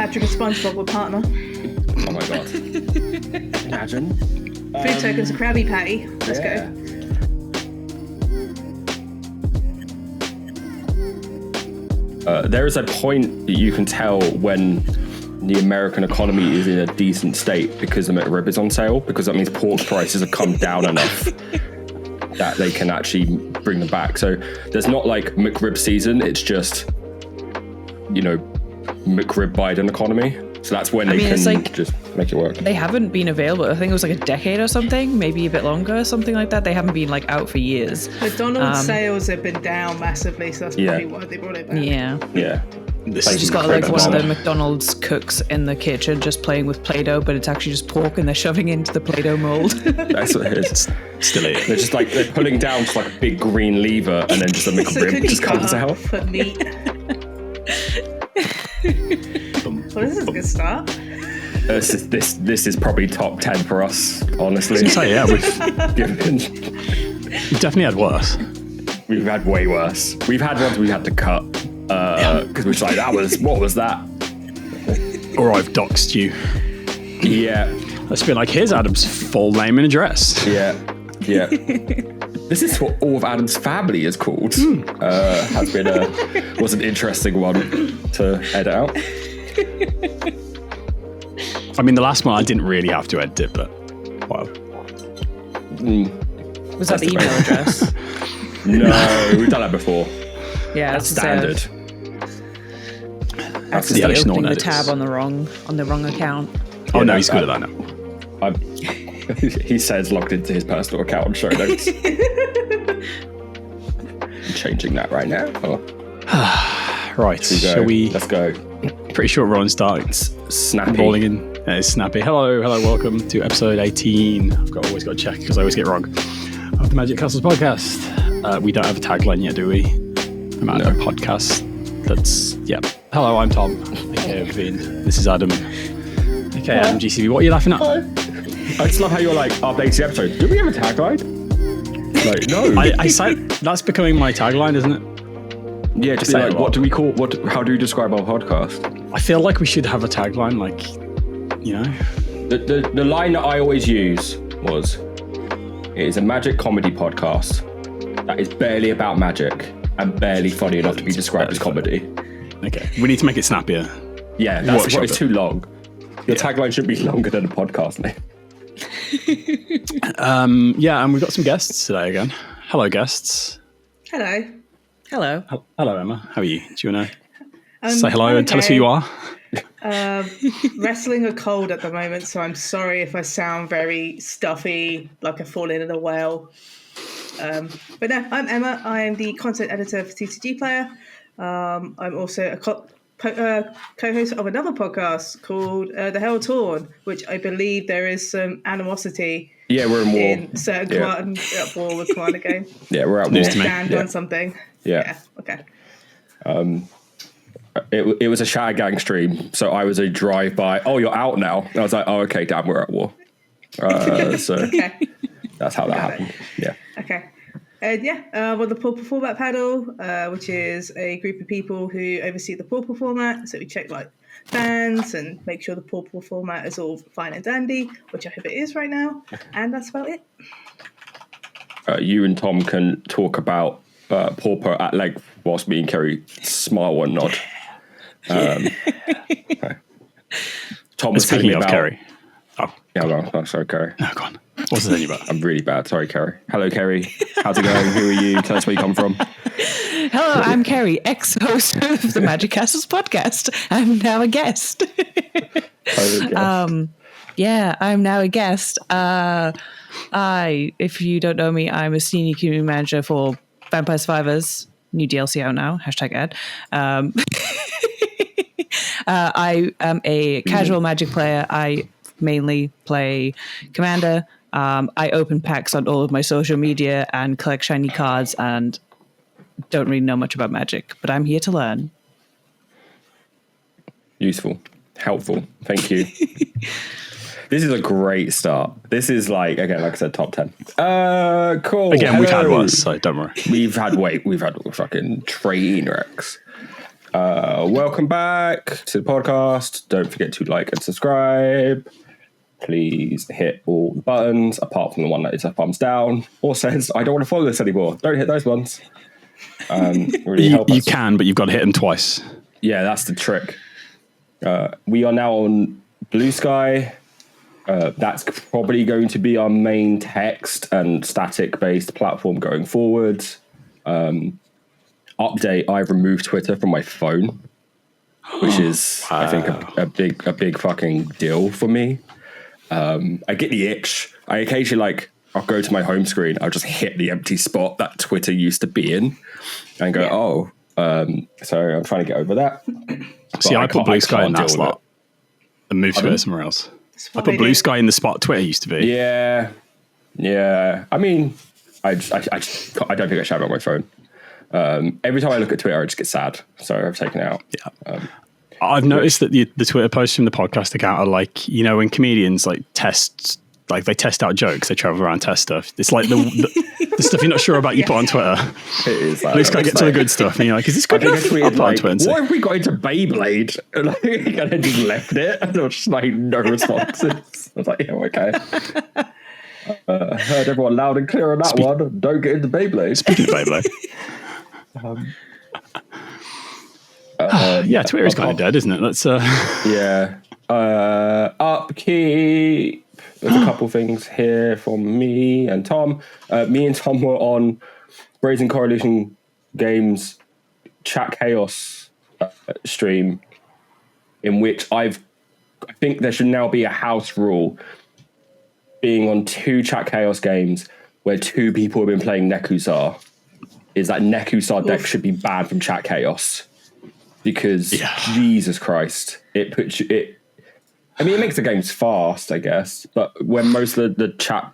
Patrick and SpongeBob were partner. Oh my god. Imagine. Food tokens, a Krabby Patty. Let's go. There is a point that you can tell when the American economy is in a decent state because the McRib is on sale, because that means pork prices have come down enough that they can actually bring them back. So there's not like McRib season, it's just, you know, McRib Biden economy. So that's when they can like, just make it work. They haven't been available. I think it was like a decade or something, maybe a bit longer, something like that. They haven't been like out for years. McDonald's sales have been down massively, so that's probably why they brought it back. Yeah. This They just got like one of the McDonald's cooks in the kitchen just playing with Play-Doh, but it's actually just pork and they're shoving into the Play-Doh mold. That's what it is. Still it. They're just like, they're pulling down just like a big green lever and then just a McRib just comes out. For meat. Well, this is a good start. This is probably top 10 for us, honestly. So yeah, we've definitely had worse. We've had way worse. We've had ones we had to cut because we were like, what was that? Or I've doxed you. Yeah. Let's be like, here's Adam's full name and address. Yeah. This is what all of Adam's family is called. Was an interesting one to edit out. I mean, the last one I didn't really have to edit it, but wow. Was that the email address? No, we've done that before. Yeah, that's standard. Accidentally opening the tab on the wrong account. Oh no, he's good at that now. He says logged into his personal account on show notes. I'm changing that right now. Right, shall we? Let's go. Pretty sure Ron starts snappy. Rolling in. It's snappy. Hello, welcome to episode 18. Always got to check because I always get it wrong. Of the Magic Castles podcast. We don't have a tagline yet, do we? I'm at a podcast. Hello, I'm Tom. Okay, this is Adam. Okay, Adam GCB. What are you laughing at? I just love how you're like, after 80 episodes, do we have a tagline? Like, no. I say that's becoming my tagline, isn't it? Yeah, just be like, what do we call? How do we describe our podcast? I feel like we should have a tagline, like, you know. The line that I always use was, "It is a magic comedy podcast that is barely about magic and barely funny enough to be described as comedy." Okay, we need to make it snappier. Yeah, that's what it's too long. The tagline should be longer than a podcast name. And we've got some guests today again. Hello, guests. Hello. Hello, Emma. How are you? Do you want to say hello and tell us who you are? Wrestling a cold at the moment, so I'm sorry if I sound very stuffy, like I've fallen in a well. But no, I'm Emma. I am the content editor for TCGPlayer. I'm also a co-host of another podcast called The Herald, which I believe there is some animosity. Yeah, we're in war. In certain at war with Commander game. Yeah, we're at war. Stand on something. Yeah. Okay. It was a Shatter Gang stream, so I was a drive-by. Oh, you're out now. And I was like, oh, okay, damn, we're at war. So that's how that happened. Yeah. Okay. Well, the Pauper format panel, which is a group of people who oversee the Pauper format. So we check like bans and make sure the Pauper format is all fine and dandy, which I hope it is right now. And that's about it. You and Tom can talk about Pauper at length whilst me and Kerri smile and nod. Okay. Tom was telling me about Kerri. Oh, yeah, well, sorry, Kerri. No, go on. What's it about? I'm really bad. Sorry, Kerri. Hello, Kerri. How's it going? Who are you? Tell us where you come from. Hello, I'm Kerri, ex-host of the Magic Castles podcast. I'm now a guest. I'm now a guest. If you don't know me, I'm a senior community manager for Vampire Survivors. New DLC out now. #ad. I am a casual Magic player. I mainly play Commander. I open packs on all of my social media and collect shiny cards and don't really know much about Magic, but I'm here to learn. Useful. Helpful. Thank you. This is a great start. This is like, again, like I said, top 10. Cool. Again, we've had worse, so don't worry. We've had fucking train wrecks. Welcome back to the podcast. Don't forget to like and subscribe. Please hit all the buttons, apart from the one that is a thumbs down or says, I don't want to follow this anymore. Don't hit those ones. Really help you us. can, but you've got to hit them twice. Yeah, that's the trick. We are now on Blue Sky. That's probably going to be our main text and static-based platform going forward. Update, I've removed Twitter from my phone, which is, I think, a big fucking deal for me. I get the itch. I occasionally, I'll go to my home screen, I'll just hit the empty spot that Twitter used to be in and go, so I'm trying to get over that. See, I put Blue Sky in that slot and moved Twitter somewhere else. I put Blue Sky in the spot Twitter used to be. Yeah. I mean, I don't think I should have it on my phone. Every time I look at Twitter, I just get sad. So I've taken it out. Yeah. I've noticed that the Twitter posts from the podcast account are like, when comedians they test out jokes, they travel around, test stuff. It's like the stuff you're not sure about you put on Twitter. It is. Blue Sky get to the good stuff. And you're like, is this good enough? I'll put on Twitter. What have we got into Beyblade? And I just left it. And there was just no responses. I was like, yeah, okay. Heard everyone loud and clear on that one. Don't get into Beyblade. Speaking of Beyblade. Twitter is kind of dead, isn't it? Let's Upkeep. There's a couple things here from me and Tom. Me and Tom were on Brazen Correlation Games Chat Chaos stream, in which I think there should now be a house rule being on 2 Chat Chaos games where 2 people have been playing Nekusar, is that Nekusar deck should be banned from Chat Chaos. Because Jesus Christ, it makes the games fast, I guess. But when most of the chat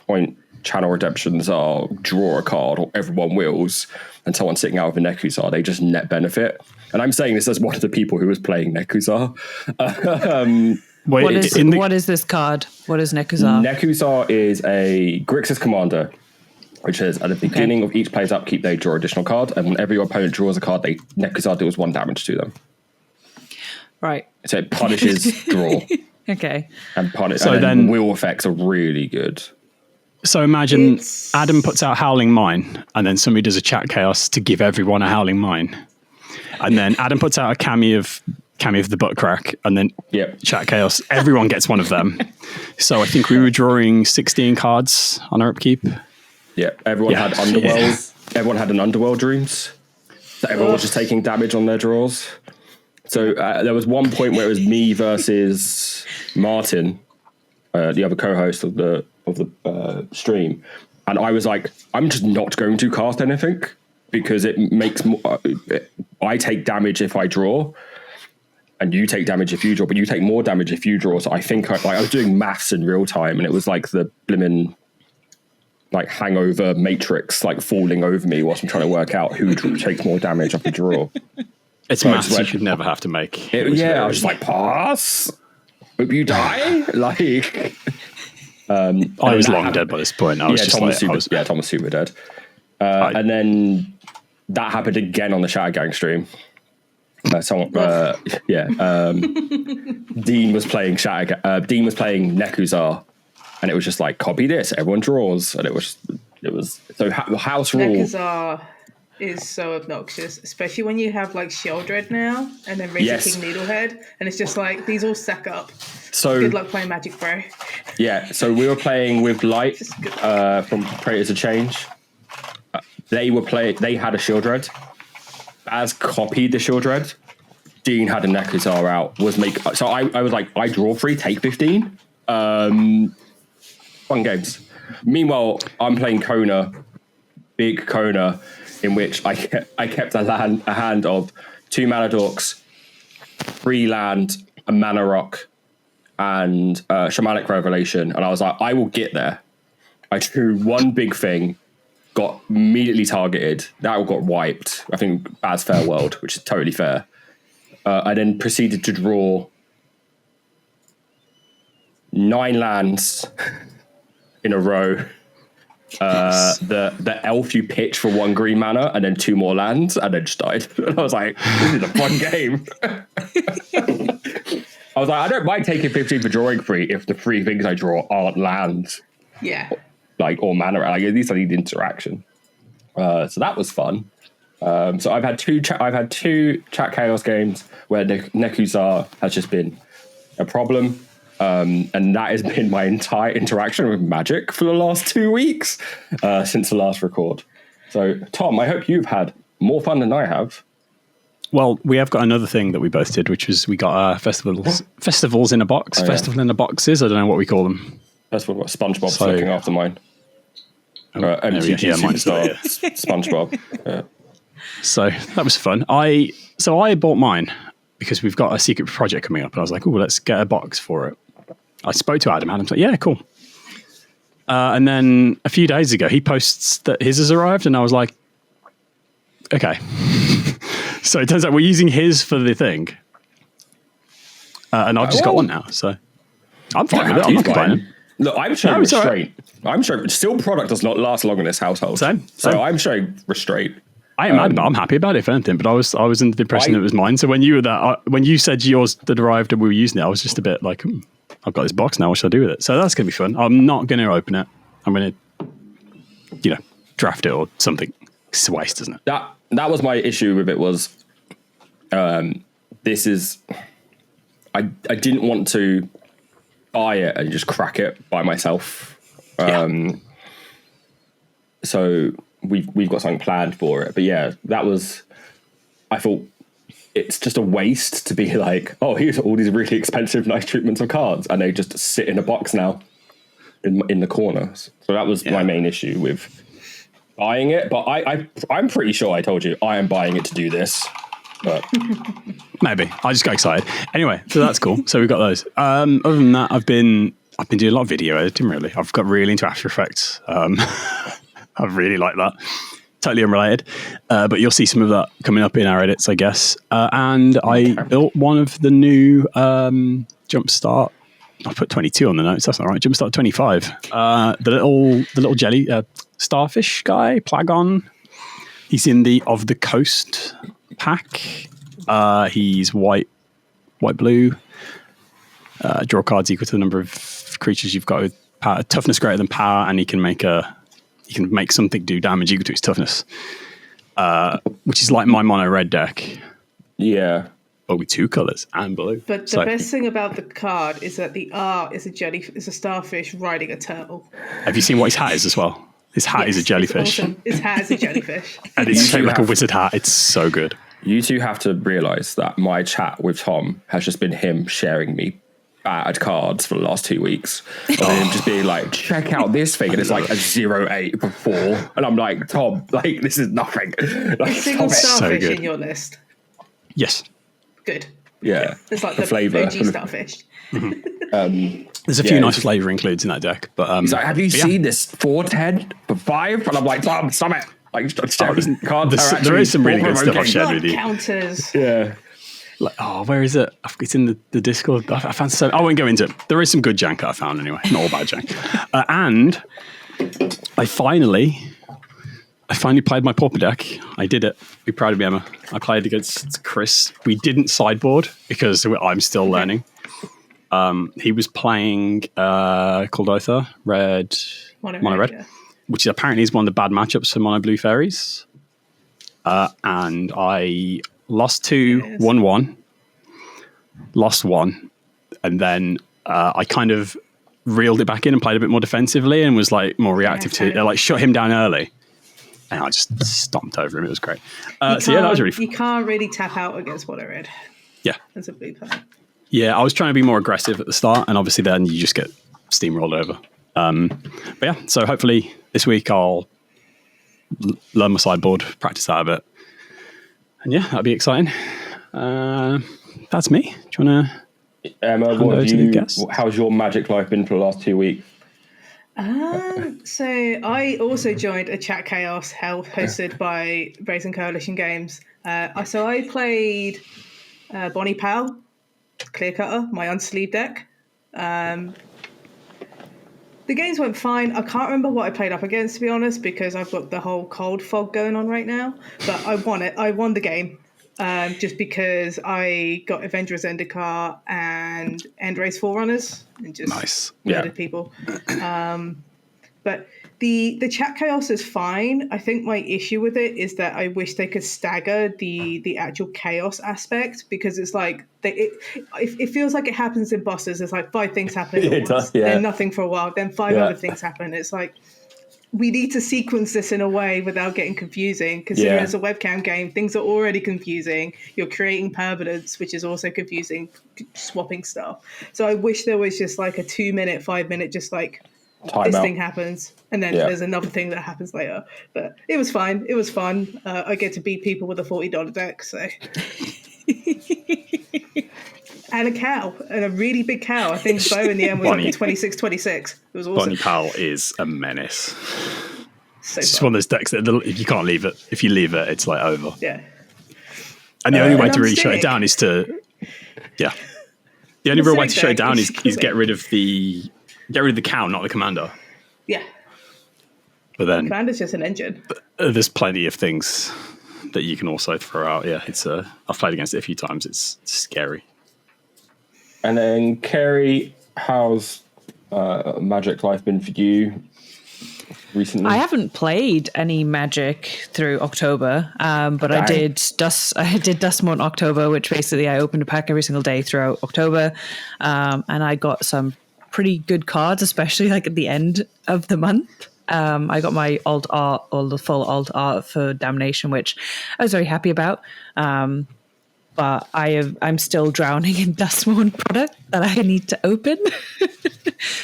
point channel redemptions are draw a card or everyone wills and someone's sitting out with a Nekusar, they just net benefit. And I'm saying this as one of the people who was playing Nekusar. What is this card? What is Nekusar? Nekusar is a Grixis commander, which is at the beginning of each player's upkeep, they draw additional card, and whenever your opponent draws a card, Nekusar deals 1 damage to them. Right. So it punishes draw. Okay. And then will effects are really good. So imagine Adam puts out Howling Mine, and then somebody does a Chat Chaos to give everyone a Howling Mine. And then Adam puts out a Cammy of the Butt Crack, and then Chat Chaos, everyone gets one of them. So I think we were drawing 16 cards on our upkeep. Yeah, everyone had Underworld. Yeah. Everyone had an Underworld Dreams. So everyone was just taking damage on their draws. So there was one point where it was me versus Martin, the other co-host of the stream, and I was like, I'm just not going to cast anything because it makes more. I take damage if I draw, and you take damage if you draw, but you take more damage if you draw. So I think I was doing maths in real time, and it was like the blimmin' hangover matrix falling over me whilst I'm trying to work out who takes more damage off the draw. It's maths you should never have to make. I was just like, pass. Hope you die. I was long dead by this point. Tom was super dead. And then that happened again on the Shattergang stream. Dean was playing Dean was playing Nekusar, and it was just like, copy this, everyone draws, and it was so house rule. Nekusar is so obnoxious, especially when you have Sheldred now, and then Razor King Needlehead, and it's just like these all stack up. So good luck playing Magic, bro. Yeah, so we were playing with Light from Creators of Change. They had a Sheldred. Baz copied the Sheldred. Dean had a Nekusar out. So I was like, I draw 3, take 15. Fun games. Meanwhile, I'm playing Kona, big Kona, in which I kept a hand of 2 mana dorks, 3 land, a mana rock, and Shamanic Revelation. And I was like, I will get there. I drew 1 big thing, got immediately targeted. That all got wiped. I think Baz Fair World, which is totally fair. I then proceeded to draw 9 lands in a row The elf you pitch for 1 green mana and then 2 more lands and then just died. And I was like, this is a fun game. I was like, I don't mind taking 15 for drawing 3 if the 3 things I draw aren't lands. Yeah. Like, or mana. Like, at least I need interaction. So that was fun. So I've had two chat chaos games where Nekuzar has just been a problem. And that has been my entire interaction with Magic for the last 2 weeks since the last record. So, Tom, I hope you've had more fun than I have. Well, we have got another thing that we both did, which was we got festivals in a box. Festival in the boxes. I don't know what we call them. Festival. SpongeBob's looking after mine. MTG Superstar SpongeBob. Yeah. So that was fun. I bought mine because we've got a secret project coming up, and I was like, "Oh, let's get a box for it." I spoke to Adam. Adam's like, "Yeah, cool." And then a few days ago, he posts that his has arrived, and I was like, "Okay." So it turns out we're using his for the thing, and I've just got one now. So I'm fine with it. I'm not complaining. Look, I'm showing restraint. I'm showing still product does not last long in this household. Same. So I'm showing restraint. I am mad, but I'm happy about it, if anything. But I was under the impression that it was mine. So when you were when you said yours had arrived and we were using it, I was just a bit like, I've got this box now. What should I do with it? So that's going to be fun. I'm not going to open it. I'm going to, draft it or something. It's a waste, isn't it? That was my issue with it was, this is, I didn't want to buy it and just crack it by myself. So we've got something planned for it. But yeah, I thought it's just a waste to be like, oh, here's all these really expensive, nice treatments of cards. And they just sit in a box now in the corner. So that was my main issue with buying it. But I'm pretty sure I told you I am buying it to do this. But maybe. I just got excited. Anyway, so that's cool. So we've got those. Other than that, I've been doing a lot of video editing, really. I've got really into After Effects. I really like that. Totally unrelated. But you'll see some of that coming up in our edits, I guess. And I built one of the new Jumpstart. I put 22 on the notes. That's not right. Jumpstart 25. The little jelly starfish guy, Plagon. He's in the Of the Coast pack. He's white, blue. Draw cards equal to the number of creatures you've got with power. Toughness greater than power, and he can make something do damage equal to its toughness, which is like my mono red deck. Yeah, but with 2 colors and blue. But the best thing about the card is that the art is a starfish riding a turtle. Have you seen what his hat is as well? His hat is a jellyfish. Awesome. His hat is a jellyfish. And it's shaped like a wizard hat. It's so good. You two have to realize that my chat with Tom has just been him sharing me bad cards for the last 2 weeks. And then just being like, check out this thing. And it's like a 0-8 before. And I'm like, Tom, like, this is nothing. Like, is single starfish in your list? Yes. Good. Yeah. It's like the flavor. OG starfish. There's a few nice flavor includes in that deck. But he's like, have you seen this 410 for 5? And I'm like, Tom, stop it. Like, there is some really good stuff I've shared with you. Counters. Yeah. Like, where is it? It's in the Discord. I found so. I won't go into it. There is some good jank that I found anyway. Not all bad jank. And I finally played my Pauper deck. I did it. Be proud of me, Emma. I played against Chris. We didn't sideboard because I'm still learning. He was playing Kuldotha, Mono Red, yeah. Which apparently is one of the bad matchups for Mono Blue Fairies. And I lost 2, won 1, lost 1, and then I kind of reeled it back in and played a bit more defensively and was like more reactive to like shut him down early. And I just stomped over him. It was great. That was really fun. You can't really tap out against Mono Red. Yeah. As a blue player. Yeah, I was trying to be more aggressive at the start, and obviously then you just get steamrolled over. But yeah, so hopefully this week I'll learn my sideboard, practice that a bit. And yeah, that'd be exciting. That's me. Do you want to Emma, how's your Magic life been for the last 2 weeks? So I also joined a chat chaos hosted by Brazen Coalition Games. So I played Bonnie Powell, Clear Cutter, my unsleeved deck. The games went fine. I can't remember what I played up against, to be honest, because I've got the whole cold fog going on right now. But I won it. I won the game. Just because I got Avenger Zendikar and Endrace Forerunners and just murdered people. But the chat chaos is fine. I think my issue with it is that I wish they could stagger the actual chaos aspect, because it's like it feels like it happens in bosses. There's like 5 things happening at once, does, yeah. then nothing for a while, then 5 other things happen. It's like, we need to sequence this in a way without getting confusing. Considering it's a webcam game, things are already confusing. You're creating permanence, which is also confusing, swapping stuff. So I wish there was just like a 2-minute, 5-minute, just like this thing happens, and then there's another thing that happens later. But it was fine. It was fun. I get to beat people with a $40 deck, so. And a cow, and a really big cow. I think Bo in the end was like 26-26. It was awesome. Bonnie Pal is a menace. So it's just one of those decks that if you can't leave it, if you leave it, it's like over. Yeah. And the only way to really shut it down is to, the only real way to shut it down is get rid of the cow, not the commander. Yeah. But then commander's just an engine. There's plenty of things that you can also throw out. Yeah, it's I've played against it a few times. It's scary. And then, Kerri, how's Magic life been for you recently? I haven't played any Magic through October, but I did Dustmore in October, which basically I opened a pack every single day throughout October, and I got some pretty good cards, especially like at the end of the month. I got my alt art, or the full alt art for Damnation, which I was very happy about. But I'm still drowning in Dustmore product that I need to open.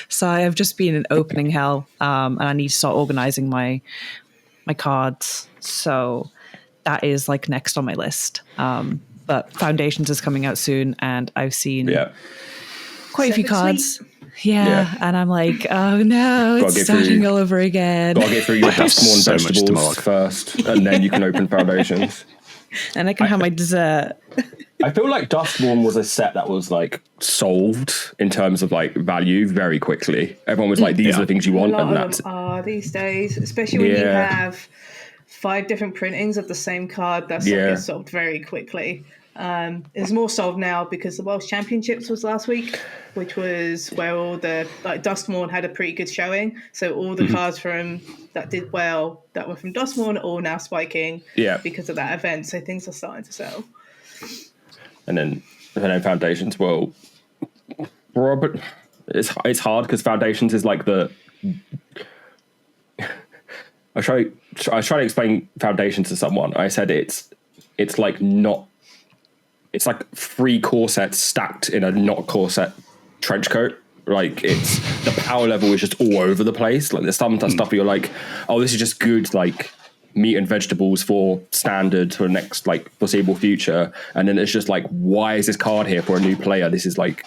So I have just been in opening hell, and I need to start organizing my cards. So that is like next on my list. But Foundations is coming out soon, and I've seen quite a few cards. Yeah, and I'm like, oh no, it's starting all over again. Gotta get through your Dustmore and vegetables first, and then you can open Foundations. And I can have my dessert. I feel like Dustmore was a set that was like solved in terms of like value very quickly. Everyone was like, these are the things you want. A lot of them are these days, especially when you have 5 different printings of the same card. That's gets solved very quickly. It's more solved now because the World Championships was last week, which was where all the Dustmore had a pretty good showing. So all the cards that did well that were from Dustmore are all now spiking because of that event. So things are starting to sell. And then Foundations, well, Robert, it's hard because Foundations is like the. I try to explain Foundations to someone. I said it's like not. It's like 3 core sets stacked in a not core set trench coat. Like it's the power level is just all over the place. Like there's some stuff where you're like, oh, this is just good like meat and vegetables for standard for the next like foreseeable future. And then it's just like, why is this card here for a new player? This is like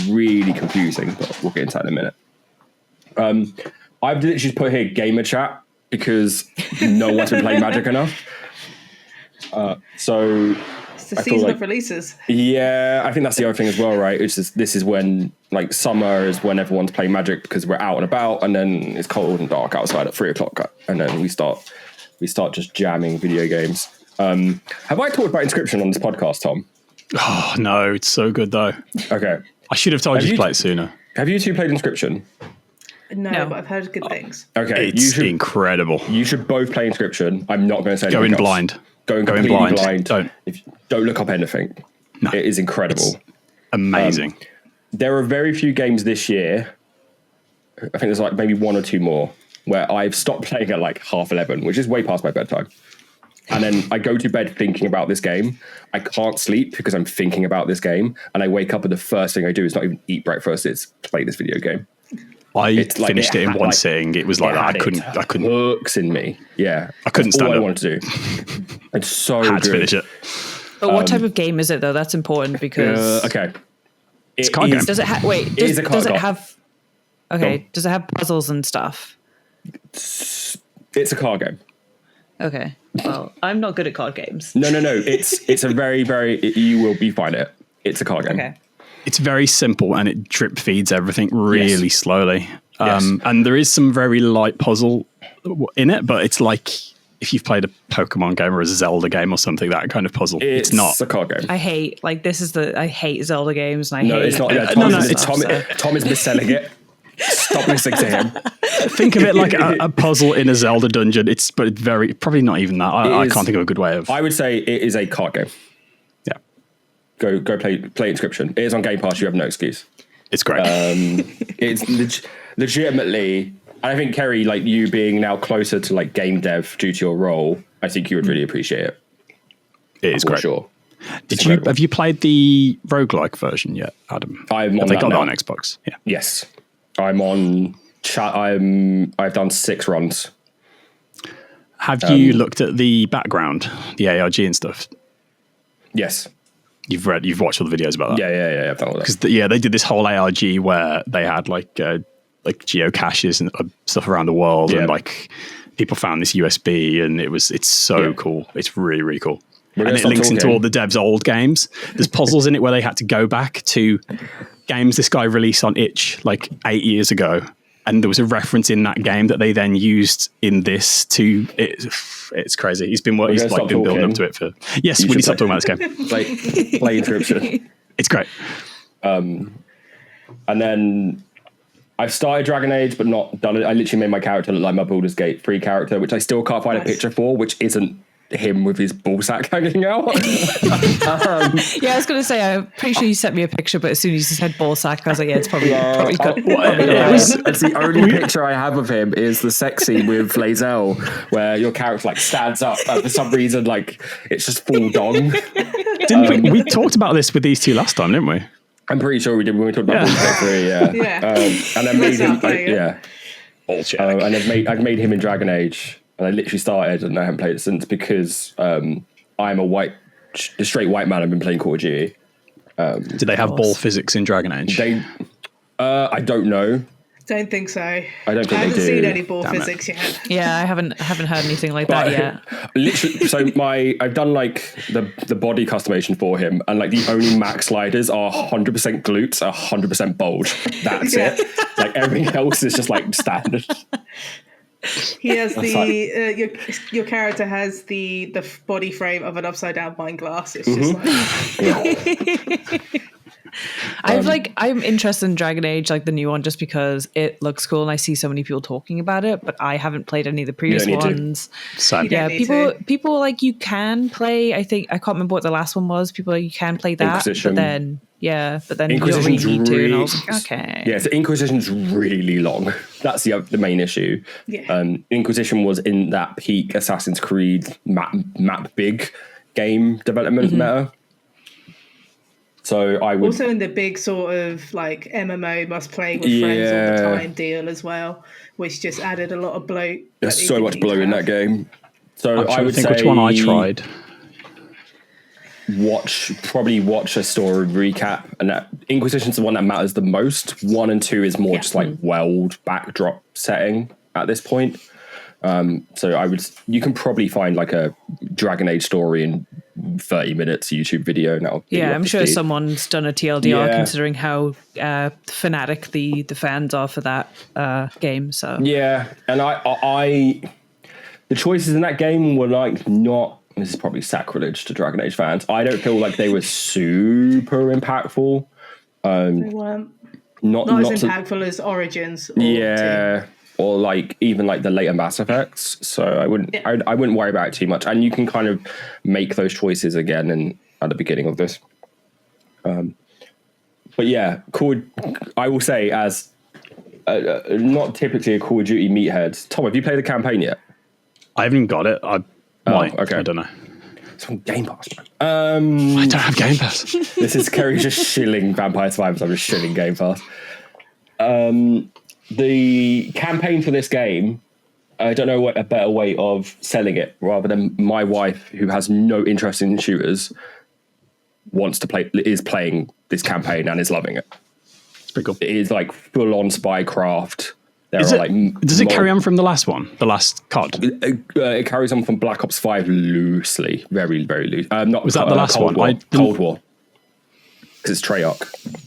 really confusing, but we'll get into that in a minute. I've literally just put here gamer chat because no one's been playing Magic enough. So it's the season of releases. Yeah, I think that's the other thing as well, right? It's just, this is when like summer is when everyone's playing Magic because we're out and about, and then it's cold and dark outside at 3:00, and then we start just jamming video games. Have I talked about Inscription on this podcast, Tom? Oh no, it's so good though. Okay, I should have told you to play it sooner. Have you 2 played Inscription? No, but I've heard good things. Okay, it's incredible. You should both play Inscription. I'm not going to say go anything in blind. Go in completely blind. Don't look up anything. No, it is incredible. It's amazing. There are very few games this year. I think there's like maybe 1 or 2 more where I've stopped playing at like 11:30, which is way past my bedtime. And then I go to bed thinking about this game. I can't sleep because I'm thinking about this game. And I wake up and the first thing I do is not even eat breakfast. It's play this video game. I finished it in one sitting. It was like that. I couldn't. Hooks in me. Yeah, I couldn't stand all it. I wanted to do. It's so had good. to finish it. But what type of game is it though? That's important because okay, it's a card game. Does it have? Wait, does it have? Okay, does it have puzzles and stuff? It's a card game. Okay, well, I'm not good at card games. No. It's a very, you will be fine at it. It's a card game. Okay. It's very simple and it drip feeds everything really slowly. And there is some very light puzzle in it, but it's like if you've played a Pokemon game or a Zelda game or something, that kind of puzzle. It's not a card game. I hate I hate Zelda games, and I No, hate. it's not. Yeah, Tom is misselling it. Stop listening to him. Think of it like a puzzle in a Zelda dungeon. But it's probably not even that. I can't think of a good way of. I would say it is a card game. Yeah. Go play Inscription. It is on Game Pass. You have no excuse. It's great. It's legitimately. And I think Kerri, like you being now closer to like game dev due to your role, I think you would really appreciate it. It is great. Sure. Have you played the roguelike version yet, Adam? I'm on They that got it now. on Xbox. Yeah. Yes. I'm on chat. I've done 6 runs. Have you looked at the background, the ARG and stuff? Yes. You've watched all the videos about that? Yeah. I've done all that. Because they did this whole ARG where they had like geocaches and stuff around the world, and like people found this USB, and it's so cool. It's really, really cool. And it links into all the devs' old games. There's puzzles in it where they had to go back to games this guy released on itch like 8 years ago, and there was a reference in that game that they then used in this to it's crazy. He's been building up to it for we need to stop talking about this game. Like play Inscription. It's great. And then I've started Dragon Age, but not done it. I literally made my character look like my Baldur's Gate 3 character, which I still can't find a picture for, which isn't him with his ballsack hanging out. Yeah, I was going to say, I'm pretty sure you sent me a picture, but as soon as you said ballsack, I was like, yeah, it's probably good. It's the only picture I have of him is the sex scene with Lae'zel, where your character like stands up, and for some reason, like it's just full dong. Didn't we talked about this with these two last time, didn't we? I'm pretty sure we did when we talked about Baldur's Gate 3. And I made him. And I've made him in Dragon Age. And I literally started and I haven't played it since because I'm a straight white man. I've been playing Call of Duty. Did they have ball physics in Dragon Age? I don't know. Don't think so. I don't think they haven't do. seen any ball physics yet. Yeah, I haven't heard anything like that yet. Literally, so I've done like the body customization for him, and like the only max sliders are 100% glutes, 100% bulge. That's it. Like everything else is just like standard. He has your character has the body frame of an upside down wine glass. It's just like I'm interested in Dragon Age, like the new one, just because it looks cool and I see so many people talking about it, but I haven't played any of the previous ones. Same. Yeah, people like you can play. I can't remember what the last one was. People like you can play that, but then you don't really need to. And I was like, okay. Yeah, so Inquisition's really long. That's the main issue. Yeah. Inquisition was in that peak Assassin's Creed map big game development meta. So I would also in the big sort of like MMO must play with friends all the time deal as well, which just added a lot of bloat. There's so much bloat in that game. So I would think say which one I tried. Watch a story recap, and that Inquisition's the one that matters the most. 1 and 2 is more just like world backdrop setting at this point. So you can probably find like a Dragon Age story in 30 minutes YouTube video now. Yeah, I'm sure someone's done a TLDR considering how fanatic the fans are for that game. So yeah, and I the choices in that game were like not. This is probably sacrilege to Dragon Age fans. I don't feel like they were super impactful. They weren't not as impactful as Origins. Or like even like the later Mass Effects. So I wouldn't worry about it too much. And you can kind of make those choices again at the beginning of this. But yeah, I will say as not typically a Call of Duty meathead. Tom, have you played the campaign yet? I haven't got it. Okay. I don't know. It's on Game Pass, man. I don't have Game Pass. This is Kerri just shilling Vampire Survivors. I'm just shilling Game Pass. The campaign for this game, I don't know what a better way of selling it rather than my wife, who has no interest in shooters, is playing this campaign and is loving it. It's pretty cool. It is like full on spycraft. Does it carry on from the last one, the last COD? It carries on from Black Ops 5 loosely, very, very loose. Was that the last one? Cold War. Because it's Treyarch.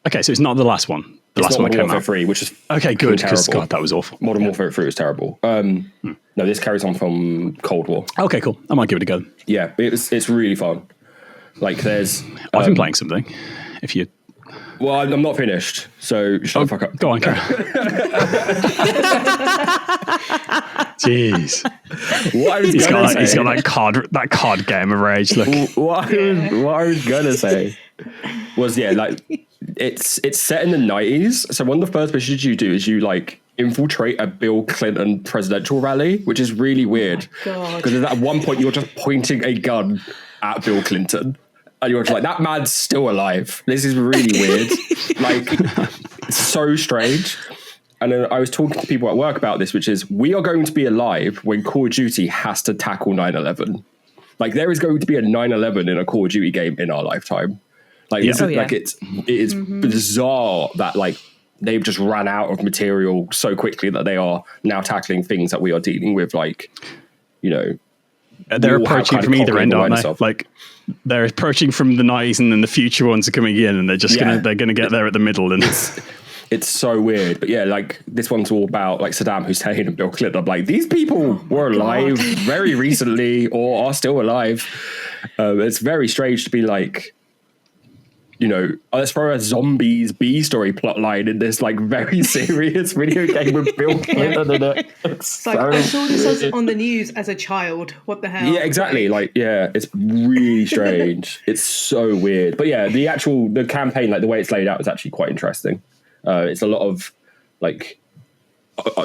Okay, so it's not the last one. The last one Modern that came Warfare out. 3, which is Okay, good, because terrible. God, that was awful. Modern Warfare 3 was terrible. No, this carries on from Cold War. Okay, cool. I might give it a go. Yeah, it's really fun. Like there's... I've been playing something. If you... Well, I'm not finished, so shut the fuck up. Go on, Kerri. Jeez. What I was He's gonna got say, that card gamer rage. Look. what I was gonna say was, like, it's set in the 90s. So one of the first missions you do is you like infiltrate a Bill Clinton presidential rally, which is really weird. Because at one point you're just pointing a gun at Bill Clinton. And you're just like, that man's still alive. This is really weird. Like, it's so strange. And then I was talking to people at work about this, which is, we are going to be alive when Call of Duty has to tackle 9/11. Like, there is going to be a 9/11 in a Call of Duty game in our lifetime. Like, like it is bizarre that like they've just ran out of material so quickly that they are now tackling things that we are dealing with. Like, you know, they're approaching from either end, aren't they? Like, they're approaching from the 90s, and then the future ones are coming in, and they're just gonna get there at the middle. And it's so weird. But yeah, like this one's all about like Saddam Hussein and Bill Clinton. I'm like, these people were alive very recently or are still alive. It's very strange to be like, you know, let's throw a zombies B story plotline in this like very serious video game with Bill Clinton in it. It's like, I saw this on the news as a child. What the hell? Yeah, exactly. Like, yeah, it's really strange. It's so weird. But yeah, the campaign, like the way it's laid out is actually quite interesting. It's a lot of like,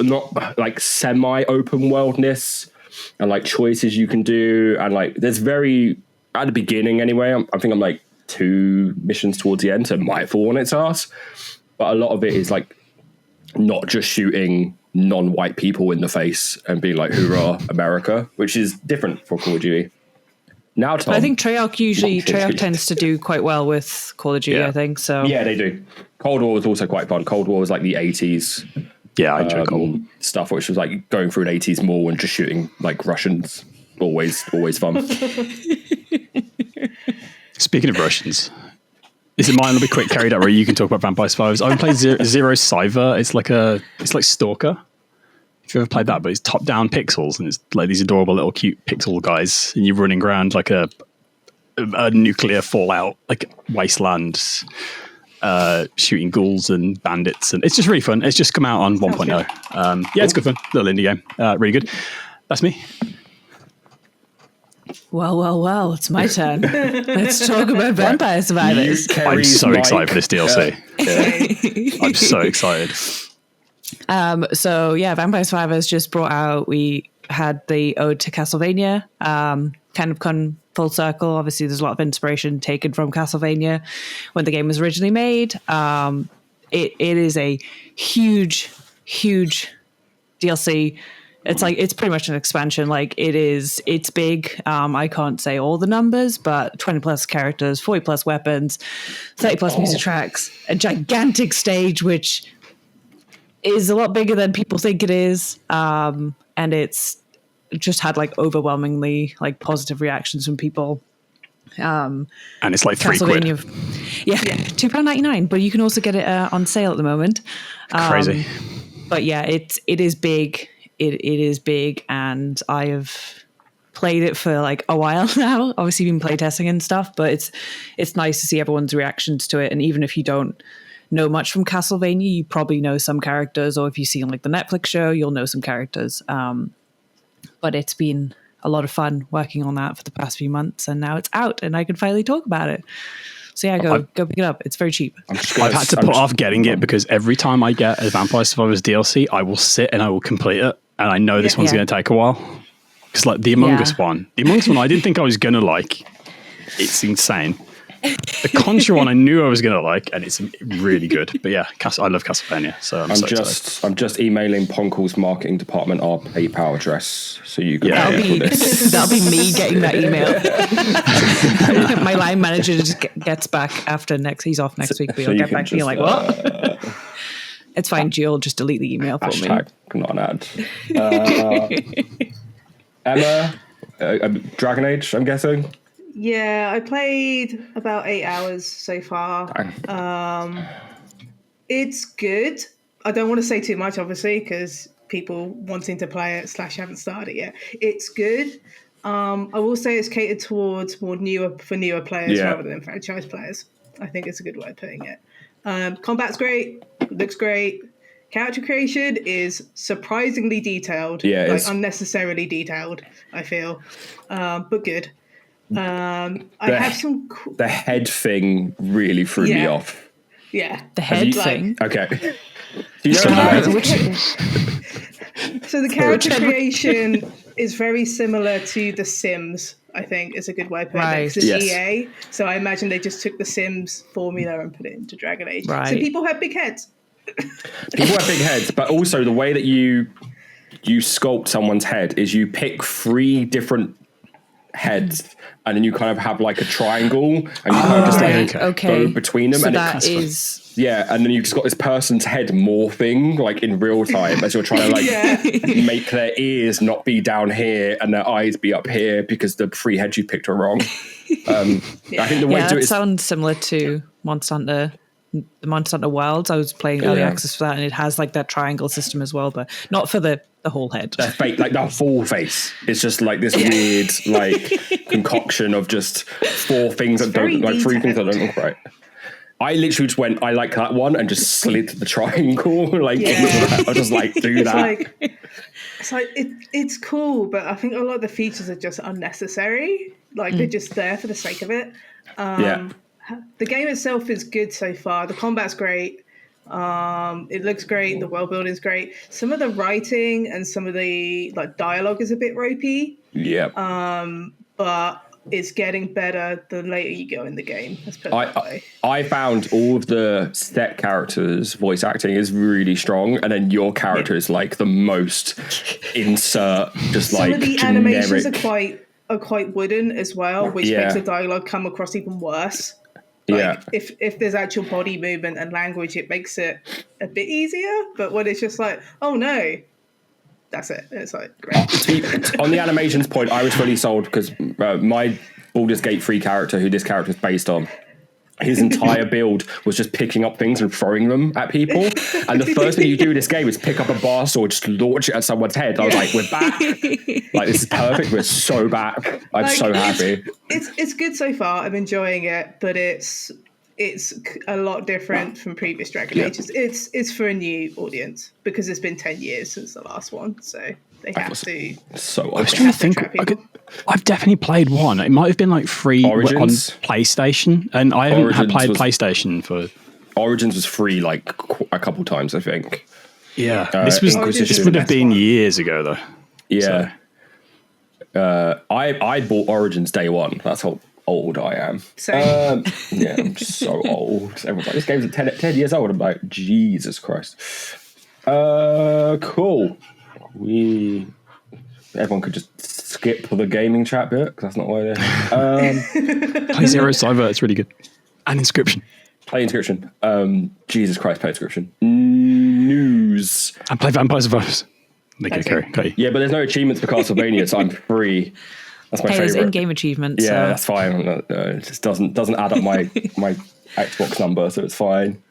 not like semi-open worldness and like choices you can do. And like, there's very, at the beginning anyway, I think I'm like 2 missions towards the end, so it might fall on its ass. But a lot of it is like not just shooting non-white people in the face and being like, hoorah, America, which is different for Call of Duty. Now, Tom, I think Treyarch tends to do quite well with Call of Duty, I think. So yeah, they do. Cold War was also quite fun. Cold War was like the 80s. Yeah, I enjoy Cold War stuff, which was like going through an 80s mall and just shooting like Russians. Always fun. Speaking of Russians, is it mine will be quick carried out where you can talk about Vampire Survivors? I've played Zero Cyber. It's like Stalker. If you've ever played that, but it's top-down pixels, and it's like these adorable little cute pixel guys, and you're running around like a nuclear fallout, like wasteland, shooting ghouls and bandits, and it's just really fun. It's just come out on 1.0. Yeah, it's good fun. Little indie game. Really good. That's me. Well, it's my turn. Let's talk about Vampire Survivors. I'm so excited for this DLC. I'm so excited. So yeah, Vampire Survivors just brought out. We had the Ode to Castlevania, kind of come full circle. Obviously, there's a lot of inspiration taken from Castlevania when the game was originally made. It is a huge DLC. It's pretty much an expansion. Like it's big. I can't say all the numbers, but 20 plus characters, 40 plus weapons, 30 plus music tracks, a gigantic stage, which is a lot bigger than people think it is. And it's just had like overwhelmingly like positive reactions from people. And it's like £3. Yeah, £2.99, but you can also get it on sale at the moment. Crazy. But yeah, it is big. It is big, and I have played it for like a while now. Obviously, been playtesting and stuff, but it's nice to see everyone's reactions to it. And even if you don't know much from Castlevania, you probably know some characters, or if you've seen like the Netflix show, you'll know some characters. But it's been a lot of fun working on that for the past few months, and now it's out, and I can finally talk about it. So yeah, go pick it up. It's very cheap. I've had to put off getting it because every time I get a Vampire Survivors DLC, I will sit and I will complete it. And I know this one's going to take a while. Because like the Among Us one, I didn't think I was going to like. It's insane. The Conjure one I knew I was going to like, and it's really good. But yeah, I love Castlevania. So I'm just emailing Ponkel's marketing department our PayPal address so you can pay for this. That'll be me getting that email. My line manager just gets back after he's off next week. But he'll get back to me like, what? It's fine. Jill, just delete the email for me. Not an ad. Emma, Dragon Age, I'm guessing. Yeah, I played about 8 hours so far. It's good. I don't want to say too much, obviously, because people wanting to play it / haven't started it yet. It's good. I will say it's catered towards newer players rather than franchise players. I think it's a good way of putting it. Combat's great. Looks great. Character creation is surprisingly detailed. Yeah, like unnecessarily detailed, I feel. But good. I have some... The head thing really threw me off. Yeah. The head thing? Okay. Do you know So the character creation is very similar to The Sims, I think, is a good way of putting it. 'Cause it's EA, so I imagine they just took The Sims formula and put it into Dragon Age. Right. So people have big heads. People have big heads, but also the way that you sculpt someone's head is you pick 3 different heads and then you kind of have like a triangle and you kind of just go between them. So and that is... Yeah, and then you've just got this person's head morphing like in real time as you're trying to like make their ears not be down here and their eyes be up here because the 3 heads you picked are wrong. I think the way to do it sounds similar to Monster Hunter. The Monster Hunter Wilds. I was playing early access for that, and it has like that triangle system as well, but not for the whole head. The fake, like the full face. It's just like this weird like concoction of just 4 things that don't like 3 things that don't look right. I literally just went, I like that one, and just slid the triangle. Like I was just like, do that. It's cool, but I think a lot of the features are just unnecessary. Like they're just there for the sake of it. The game itself is good so far. The combat's great. It looks great. The world building's great. Some of the writing and some of the like dialogue is a bit ropey. Yeah. But it's getting better the later you go in the game. Let's put it that way. I found all of the set characters' voice acting is really strong, and then your character is like the most insert, just some like of the generic. animations are quite wooden as well, which makes the dialogue come across even worse. Like, if there's actual body movement and language, it makes it a bit easier. But when it's just like, oh no, that's it. It's like, great. On the animations point, I was fully sold because my Baldur's Gate 3 character, who this character is based on, his entire build was just picking up things and throwing them at people. And the first thing you do in this game is pick up a bar sword, just launch it at someone's head. I was like, we're back. Like, this is perfect. We're so back. I'm so happy. It's good so far. I'm enjoying it, but it's a lot different from previous Dragon Ages. It's for a new audience because it's been 10 years since the last one. So they have to. So I was trying to think. I've definitely played one. It might have been like free Origins? on PlayStation, and I haven't played PlayStation for. Origins was free like a couple times, I think. Yeah, this would have been years ago though. Yeah, so. I bought Origins day one. That's how old I am. Yeah, I'm so old. Everyone's like, this game's 10 years old. I'm like, Jesus Christ. Cool. Everyone could just skip the gaming chat bit because that's not why they're. Play Zero Cyber, it's really good. And Inscription. Play Inscription. Jesus Christ, play Inscription. News. And play Vampire Survivors. Thank you, Kerri. Yeah, but there's no achievements for Castlevania, so I'm free. That's my favorite. There's in-game achievements. Yeah, so. That's fine. It just doesn't add up my Xbox number, so it's fine.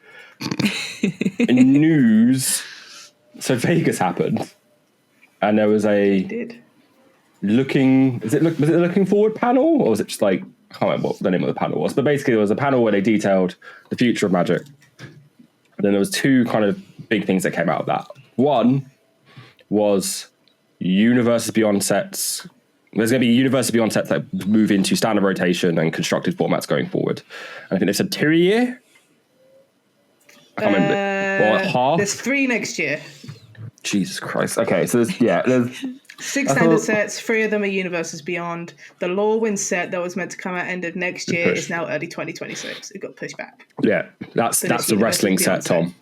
News. So Vegas happened, and there was a looking forward panel, or was it just like, I can't remember what the name of the panel was, but basically there was a panel where they detailed the future of Magic. And then there was 2 kind of big things that came out of that. One was Universes Beyond sets. There's going to be Universes Beyond sets that move into standard rotation and constructed formats going forward. And I think they said 2 a year. I can't remember. Or half. There's 3 next year. Jesus Christ. Okay, so there's 6 standard sets. 3 of them are Universes Beyond. The Lorwyn set that was meant to come out end of next year is now early 2026. It got pushed back. Yeah, that's the wrestling set, Tom.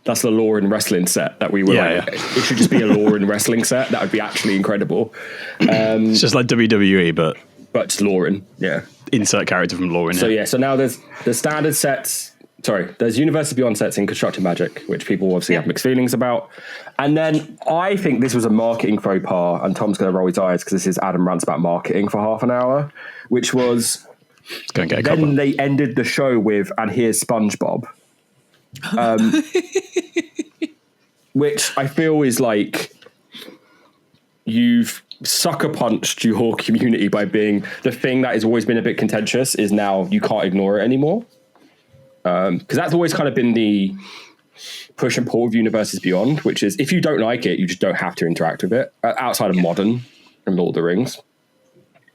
That's the Lorwyn wrestling set that we were it should just be a Lorwyn wrestling set. That would be actually incredible. It's just like WWE, but just Lorwyn. Yeah, insert character from Lorwyn. So now there's the standard sets. Sorry, there's Universes Beyond sets in Constructed Magic, which people obviously have mixed feelings about. And then I think this was a marketing faux pas, and Tom's going to roll his eyes because this is Adam rants about marketing for half an hour, which was then they ended the show with, and here's SpongeBob. Which I feel is like you've sucker punched your community by being the thing that has always been a bit contentious is now you can't ignore it anymore. Because that's always kind of been the push and pull of Universes Beyond, which is if you don't like it, you just don't have to interact with it outside of Modern and Lord of the Rings.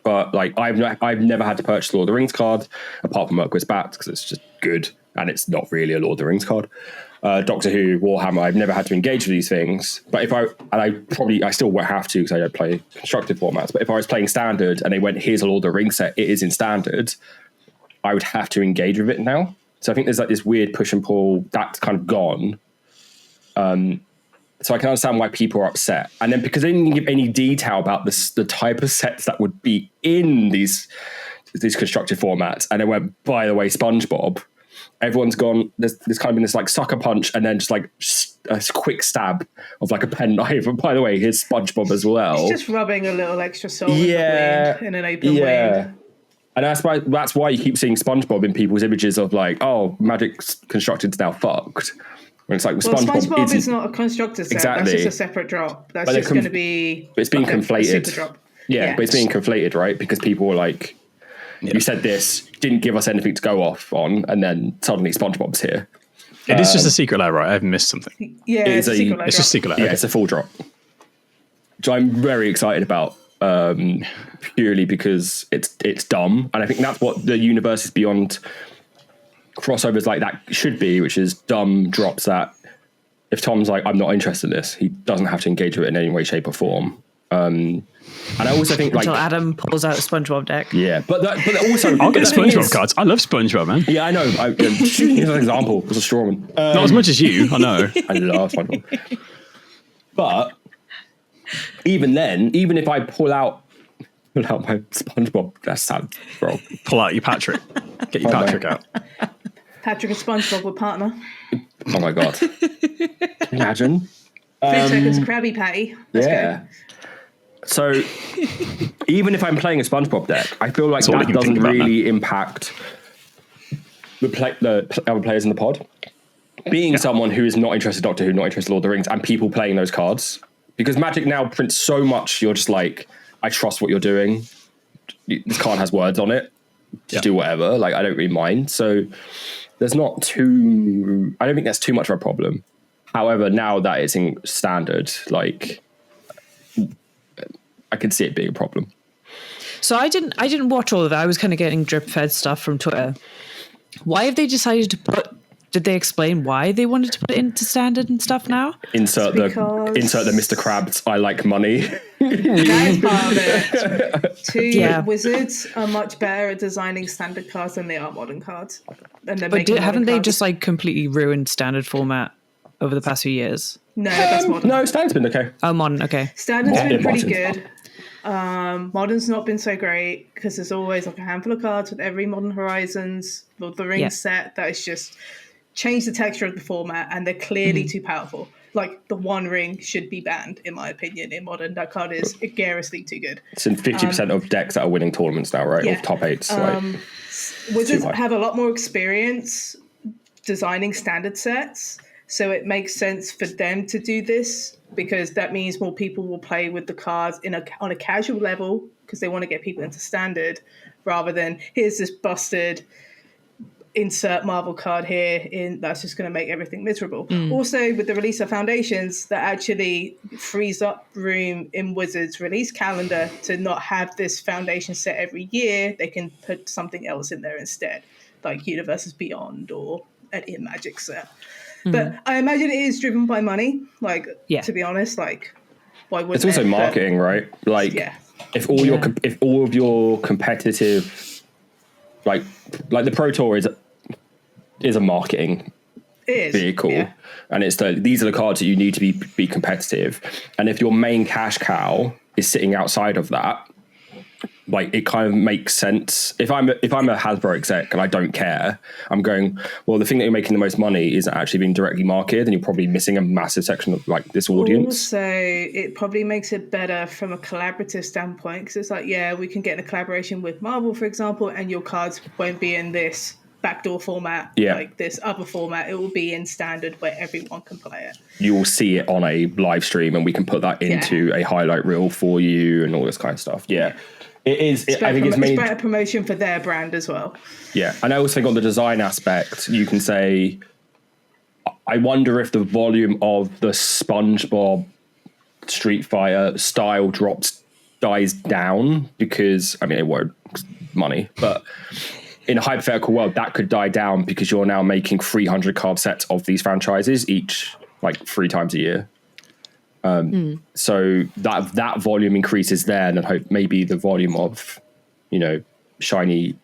But like I've never had to purchase Lord of the Rings card apart from Mercurius Bats because it's just good and it's not really a Lord of the Rings card. Doctor Who, Warhammer, I've never had to engage with these things. But I still won't have to because I don't play constructed formats. But if I was playing Standard and they went, here's a Lord of the Rings set, it is in Standard, I would have to engage with it now. So I think there's like this weird push and pull that's kind of gone. So I can understand why people are upset. And then because they didn't give any detail about the type of sets that would be in these constructed formats. And they went, by the way, SpongeBob, everyone's gone, there's kind of been this like sucker punch and then just like a quick stab of like a penknife. And by the way, here's SpongeBob as well. It's just rubbing a little extra salt in the wind, in an open wind. And that's why you keep seeing SpongeBob in people's images of like, oh, Magic's Constructed's now fucked. When it's like, SpongeBob is not a constructed set. Exactly. That's just a separate drop. That's just going to be. But it's being like conflated. A super drop. Yeah, but it's being conflated, right? Because people were like, you said this, didn't give us anything to go off on, and then suddenly SpongeBob's here. It is just a secret layer, right? I've missed something. Yeah, it's a secret layer. It's just a secret layer. Yeah, it's a full drop. Which I'm very excited about. Purely because it's dumb, and I think that's what the Universes Beyond crossovers like that should be, which is dumb drops that if Tom's like, I'm not interested in this, he doesn't have to engage with it in any way, shape, or form. And I also think until Adam pulls out a SpongeBob deck. Yeah, but also I'll get SpongeBob cards. I love SpongeBob, man. Yeah, I know. Here's an example. As a strawman, not as much as you. I know. I love SpongeBob, but even then, even if I pull out my SpongeBob, that sounds wrong. Pull out your Patrick. Get your Patrick out. Patrick and SpongeBob would partner. Oh my god! Imagine. 3 seconds, Krabby Patty. Let's go. So even if I'm playing a SpongeBob deck, I feel like that doesn't really impact the other players in the pod. Being someone who is not interested in Doctor Who, not interested in Lord of the Rings, and people playing those cards, because Magic now prints so much, you're just like, I trust what you're doing. This card has words on it. Just do whatever. Like, I don't really mind. So there's not too... I don't think that's too much of a problem. However, now that it's in Standard, like, I can see it being a problem. So I didn't watch all of that. I was kind of getting drip fed stuff from Twitter. Why have they decided to put... Did they explain why they wanted to put it into Standard and stuff now? Insert the Mr. Krabs, I like money. That is part of it. Wizards are much better at designing Standard cards than they are Modern cards. And haven't they just like completely ruined Standard format over the past few years? No, that's Modern. No, Standard's been okay. Oh, Modern, okay. Standard's been pretty good. Modern's not been so great because there's always like a handful of cards with every Modern Horizons, Lord of the Rings set that is just... change the texture of the format, and they're clearly too powerful. Like, the One Ring should be banned, in my opinion, in Modern. That card is garrulously too good. It's in 50% of decks that are winning tournaments now, right? Yeah. Or top 8s. Wizards have a lot more experience designing Standard sets, so it makes sense for them to do this, because that means more people will play with the cards on a casual level, because they want to get people into Standard, rather than, here's this busted... insert Marvel card here that's just going to make everything miserable. Also, with the release of Foundations, that actually frees up room in Wizards' release calendar to not have this Foundation set every year. They can put something else in there instead, like Universes Beyond or an In Magic set. But I imagine it is driven by money. Like, to be honest, like, why wouldn't it's also marketing, right? Like, if all of your competitive, like the Pro Tour is a marketing vehicle, and it's these are the cards that you need to be competitive, and if your main cash cow is sitting outside of that, like, it kind of makes sense. If I'm a Hasbro exec and I don't care, I'm going, well, the thing that you're making the most money isn't actually being directly marketed, and you're probably missing a massive section of like this audience. Also, it probably makes it better from a collaborative standpoint, because it's like, we can get in a collaboration with Marvel, for example, and your cards won't be in this backdoor format, like this other format. It will be in standard where everyone can play it. You will see it on a live stream, and we can put that into a highlight reel for you and all this kind of stuff. Yeah. It is. I think it's better promotion for their brand as well. Yeah, and I also think on the design aspect, you can say, I wonder if the volume of the SpongeBob Street Fighter style drops dies down, because I mean it won't, money, but in a hypothetical world that could die down because you're now making 300 card sets of these franchises each, like 3 times a year. So that volume increases there, and then hope maybe the volume of, shiny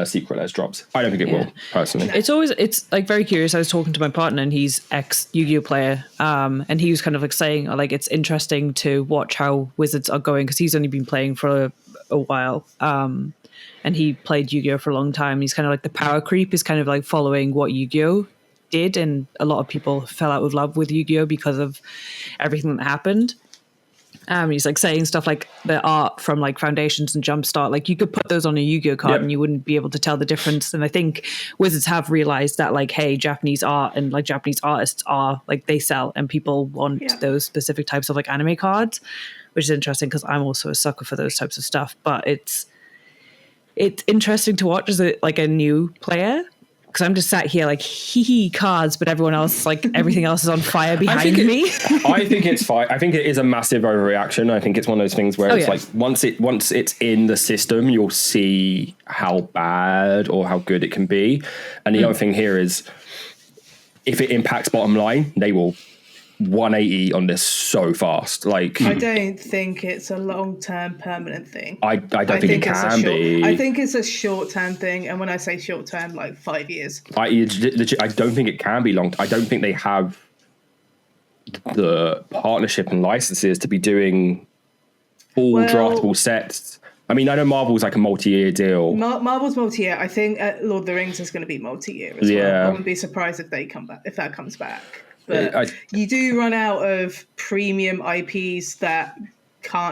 secret layers drops. I don't think it will, personally. It's like very curious. I was talking to my partner, and he's ex Yu-Gi-Oh player, and he was kind of like saying, like, it's interesting to watch how Wizards are going, because he's only been playing for a while, and he played Yu-Gi-Oh for a long time. He's kind of like, the power creep is kind of like following what Yu-Gi-Oh did, and a lot of people fell out of love with Yu-Gi-Oh because of everything that happened. He's like saying stuff like the art from like Foundations and Jumpstart, like you could put those on a Yu-Gi-Oh card and you wouldn't be able to tell the difference. And I think Wizards have realized that, like, hey, Japanese art and like Japanese artists are like, they sell, and people want those specific types of like anime cards, which is interesting because I'm also a sucker for those types of stuff. But it's interesting to watch as a new player, because I'm just sat here like, hee cards, but everyone else, like, everything else is on fire behind me. I think it's fine. I think it is a massive overreaction. I think it's one of those things where like once it's in the system, you'll see how bad or how good it can be. And the other thing here is, if it impacts bottom line, they will 180 on this so fast. Like, I don't think it's a long-term permanent thing. I don't think it can be. I think it's a short-term thing, and when I say short-term, like 5 years. I don't think it can be long. I don't think they have the partnership and licenses to be doing all draftable sets. I mean, I know Marvel's like a multi-year deal. Marvel's multi-year. I think Lord of the Rings is going to be multi-year as well. I wouldn't be surprised if that comes back. But you do run out of premium IPs that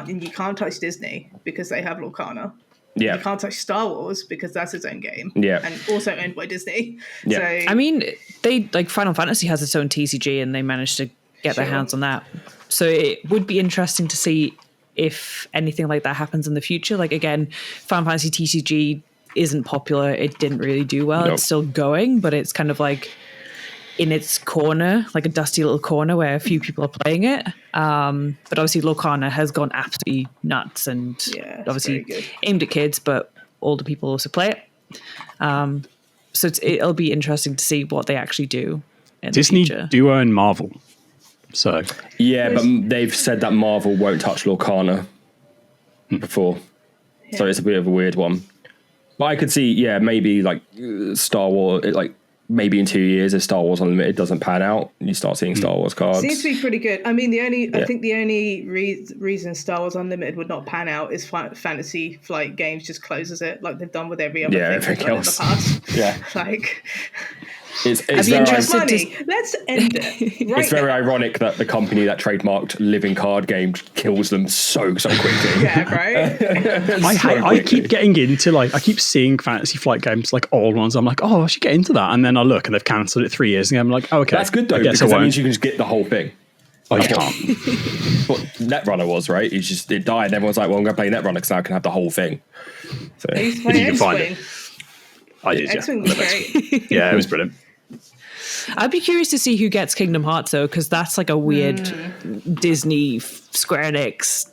you can't touch Disney because they have Lorcana. Yeah. You can't touch Star Wars because that's its own game. Yeah. And also owned by Disney. Yeah. So, I mean, they like Final Fantasy has its own TCG, and they managed to get their hands on that. So it would be interesting to see if anything like that happens in the future. Like, again, Final Fantasy TCG isn't popular. It didn't really do well. Nope. It's still going, but it's kind of like in its corner, like a dusty little corner where a few people are playing it. But obviously Lorcana has gone absolutely nuts, and obviously aimed at kids, but older people also play it. So it'll be interesting to see what they actually do in Disney the future. Do own Marvel. So yeah, but they've said that Marvel won't touch Lorcana before. Yeah. So it's a bit of a weird one. But I could see, maybe like Star Wars, maybe in 2 years, if Star Wars Unlimited doesn't pan out, you start seeing Star Wars cards. Seems to be pretty good. I mean, I think the only reason Star Wars Unlimited would not pan out is Fantasy Flight Games just closes it, like they've done with every other thing everything else in the past. Yeah, like. It's very let's end it. It's very ironic that the company that trademarked Living Card Game kills them so quickly. Yeah, right. I keep getting into I keep seeing Fantasy Flight Games, like old ones. I'm like, oh, I should get into that, and then I look and they've cancelled it 3 years ago. I'm like, oh, okay, that's good though, because that means you can just get the whole thing. Oh, you can't. What Netrunner was, right? It died. And everyone's like, well, I'm going to play Netrunner because now I can have the whole thing. So you can find it. I did, X-Wing was great. Yeah, it was brilliant. I'd be curious to see who gets Kingdom Hearts, though, because that's like a weird Disney Square Enix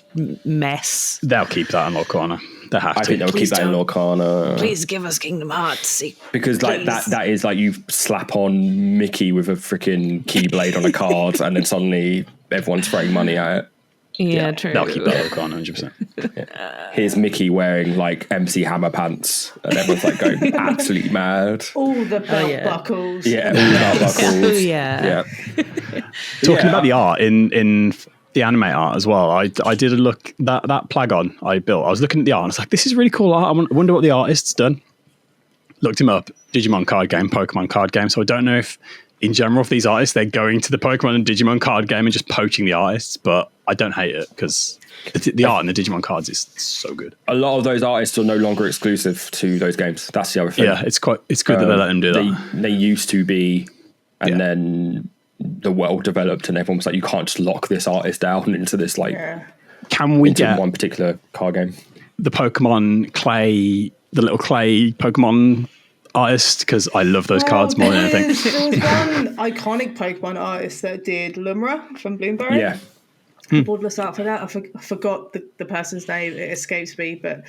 mess. They'll keep that in Lorcana. They have to. I think they'll keep that in Lorcana. Please give us Kingdom Hearts. Because like that is like you slap on Mickey with a freaking Keyblade on a card, and then suddenly everyone's throwing money at it. Yeah, true. They'll keep that Lorcana 100%. Yeah. Here's Mickey wearing like MC Hammer pants, and everyone's like going absolutely mad. All the belt buckles. Yeah, all the belt buckles. Yeah. Talking about the art in the anime art as well. I did a look that Plagon I built. I was looking at the art and I was like, this is really cool art. I wonder what the artist's done. Looked him up. Digimon card game, Pokemon card game. So I don't know if in general, if these artists, they're going to the Pokemon and Digimon card game and just poaching the artists, but I don't hate it because the art in the Digimon cards is so good. A lot of those artists are no longer exclusive to those games. That's the other thing. Yeah, it's good that they let them do that. They used to be, and then the world developed, and everyone was like, you can't just lock this artist down into this Can we into get one particular card game? the Pokemon clay, the little clay Pokemon artist? Because I love those cards more than anything. There was one iconic Pokemon artist that did Lumra from Bloomberry. Yeah. Borderless art for that. I forgot the person's name. It escapes me, but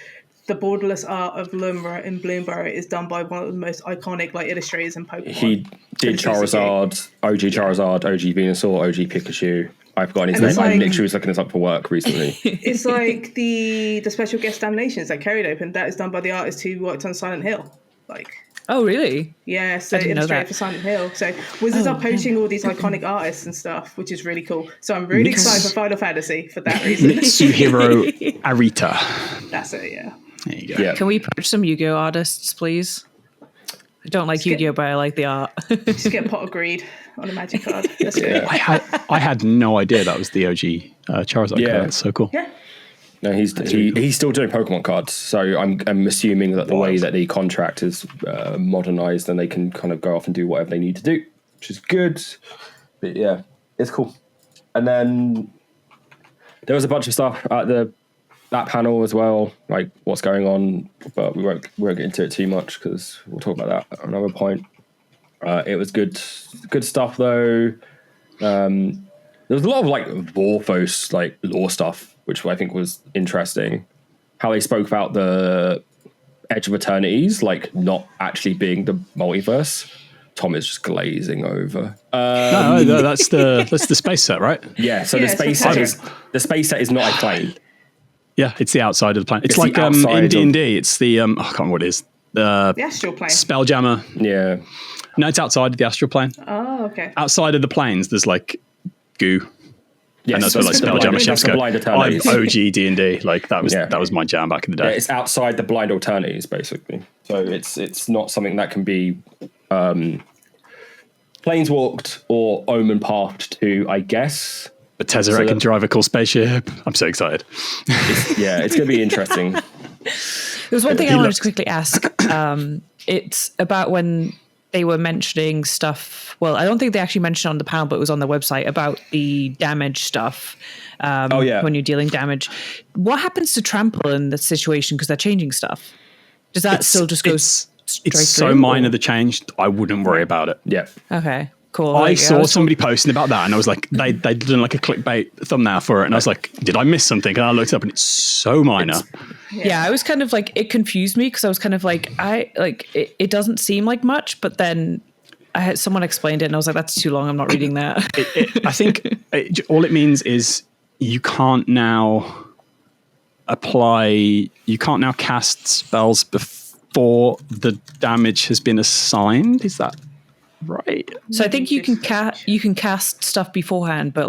the borderless art of Lumra in Bloomberry is done by one of the most iconic illustrators in Pokemon. He did Charizard, OG Charizard, OG Venusaur, OG Pikachu. I forgot his name. I literally was looking this up for work recently. It's like the special guest Damnations that Kerri opened. That is done by the artist who worked on Silent Hill. Oh, really? Yeah, so illustrated for Silent Hill. So Wizards are poaching all these iconic artists and stuff, which is really cool. So I'm really excited for Final Fantasy for that reason. Mitsuhiro Arita. That's it, yeah. There you go. Yeah. Can we poach some Yu-Gi-Oh artists, please? I don't like Yu-Gi-Oh, but I like the art. Just get a pot of greed on a Magic card. That's it. I had no idea that was the OG Charizard card. That's so cool. Yeah. No, he's still doing Pokemon cards, so I'm assuming that the way that the contract is modernized, then they can kind of go off and do whatever they need to do, which is good. But yeah, it's cool. And then there was a bunch of stuff at that panel as well, like what's going on, but we won't get into it too much because we'll talk about that at another point. It was good stuff though. There was a lot of Vorthos lore stuff, which I think was interesting. How they spoke about the Edge of Eternities, not actually being the multiverse. Tom is just glazing over. No, that's the space set, right? Yeah, so the space set is not a claim. Yeah, it's the outside of the planet. It's like in D&D, it's the I can't remember what it is. The astral plane. Spelljammer. Yeah. No, it's outside of the astral plane. Oh, okay. Outside of the planes, there's goo. Yes, and that's where Spelljammer ships go. I'm OG D&D. That was my jam back in the day. Yeah, it's outside the blind alternities, basically. So it's not something that can be planeswalked or omen pathed to, I guess. But Tezzeret can drive a cool spaceship. I'm so excited. It's going to be interesting. There's one thing I wanted to quickly ask. It's about when they were mentioning stuff. Well, I don't think they actually mentioned on the panel, but it was on the website about the damage stuff. When you're dealing damage. What happens to trample in this situation because they're changing stuff? Does that still just go straight through? It's so minor the change, I wouldn't worry about it. Yeah. Okay. Cool. I saw somebody posting about that, and I was like, they'd done a clickbait thumbnail for it, and I was like, did I miss something? And I looked up, and it's so minor. Yeah, I was kind of it confused me because I was kind of it doesn't seem like much, but then I had someone explained it, and I was like, that's too long. I'm not reading that. I think all it means is you can't now cast spells before the damage has been assigned. Is that right? So I think you can cast stuff beforehand, but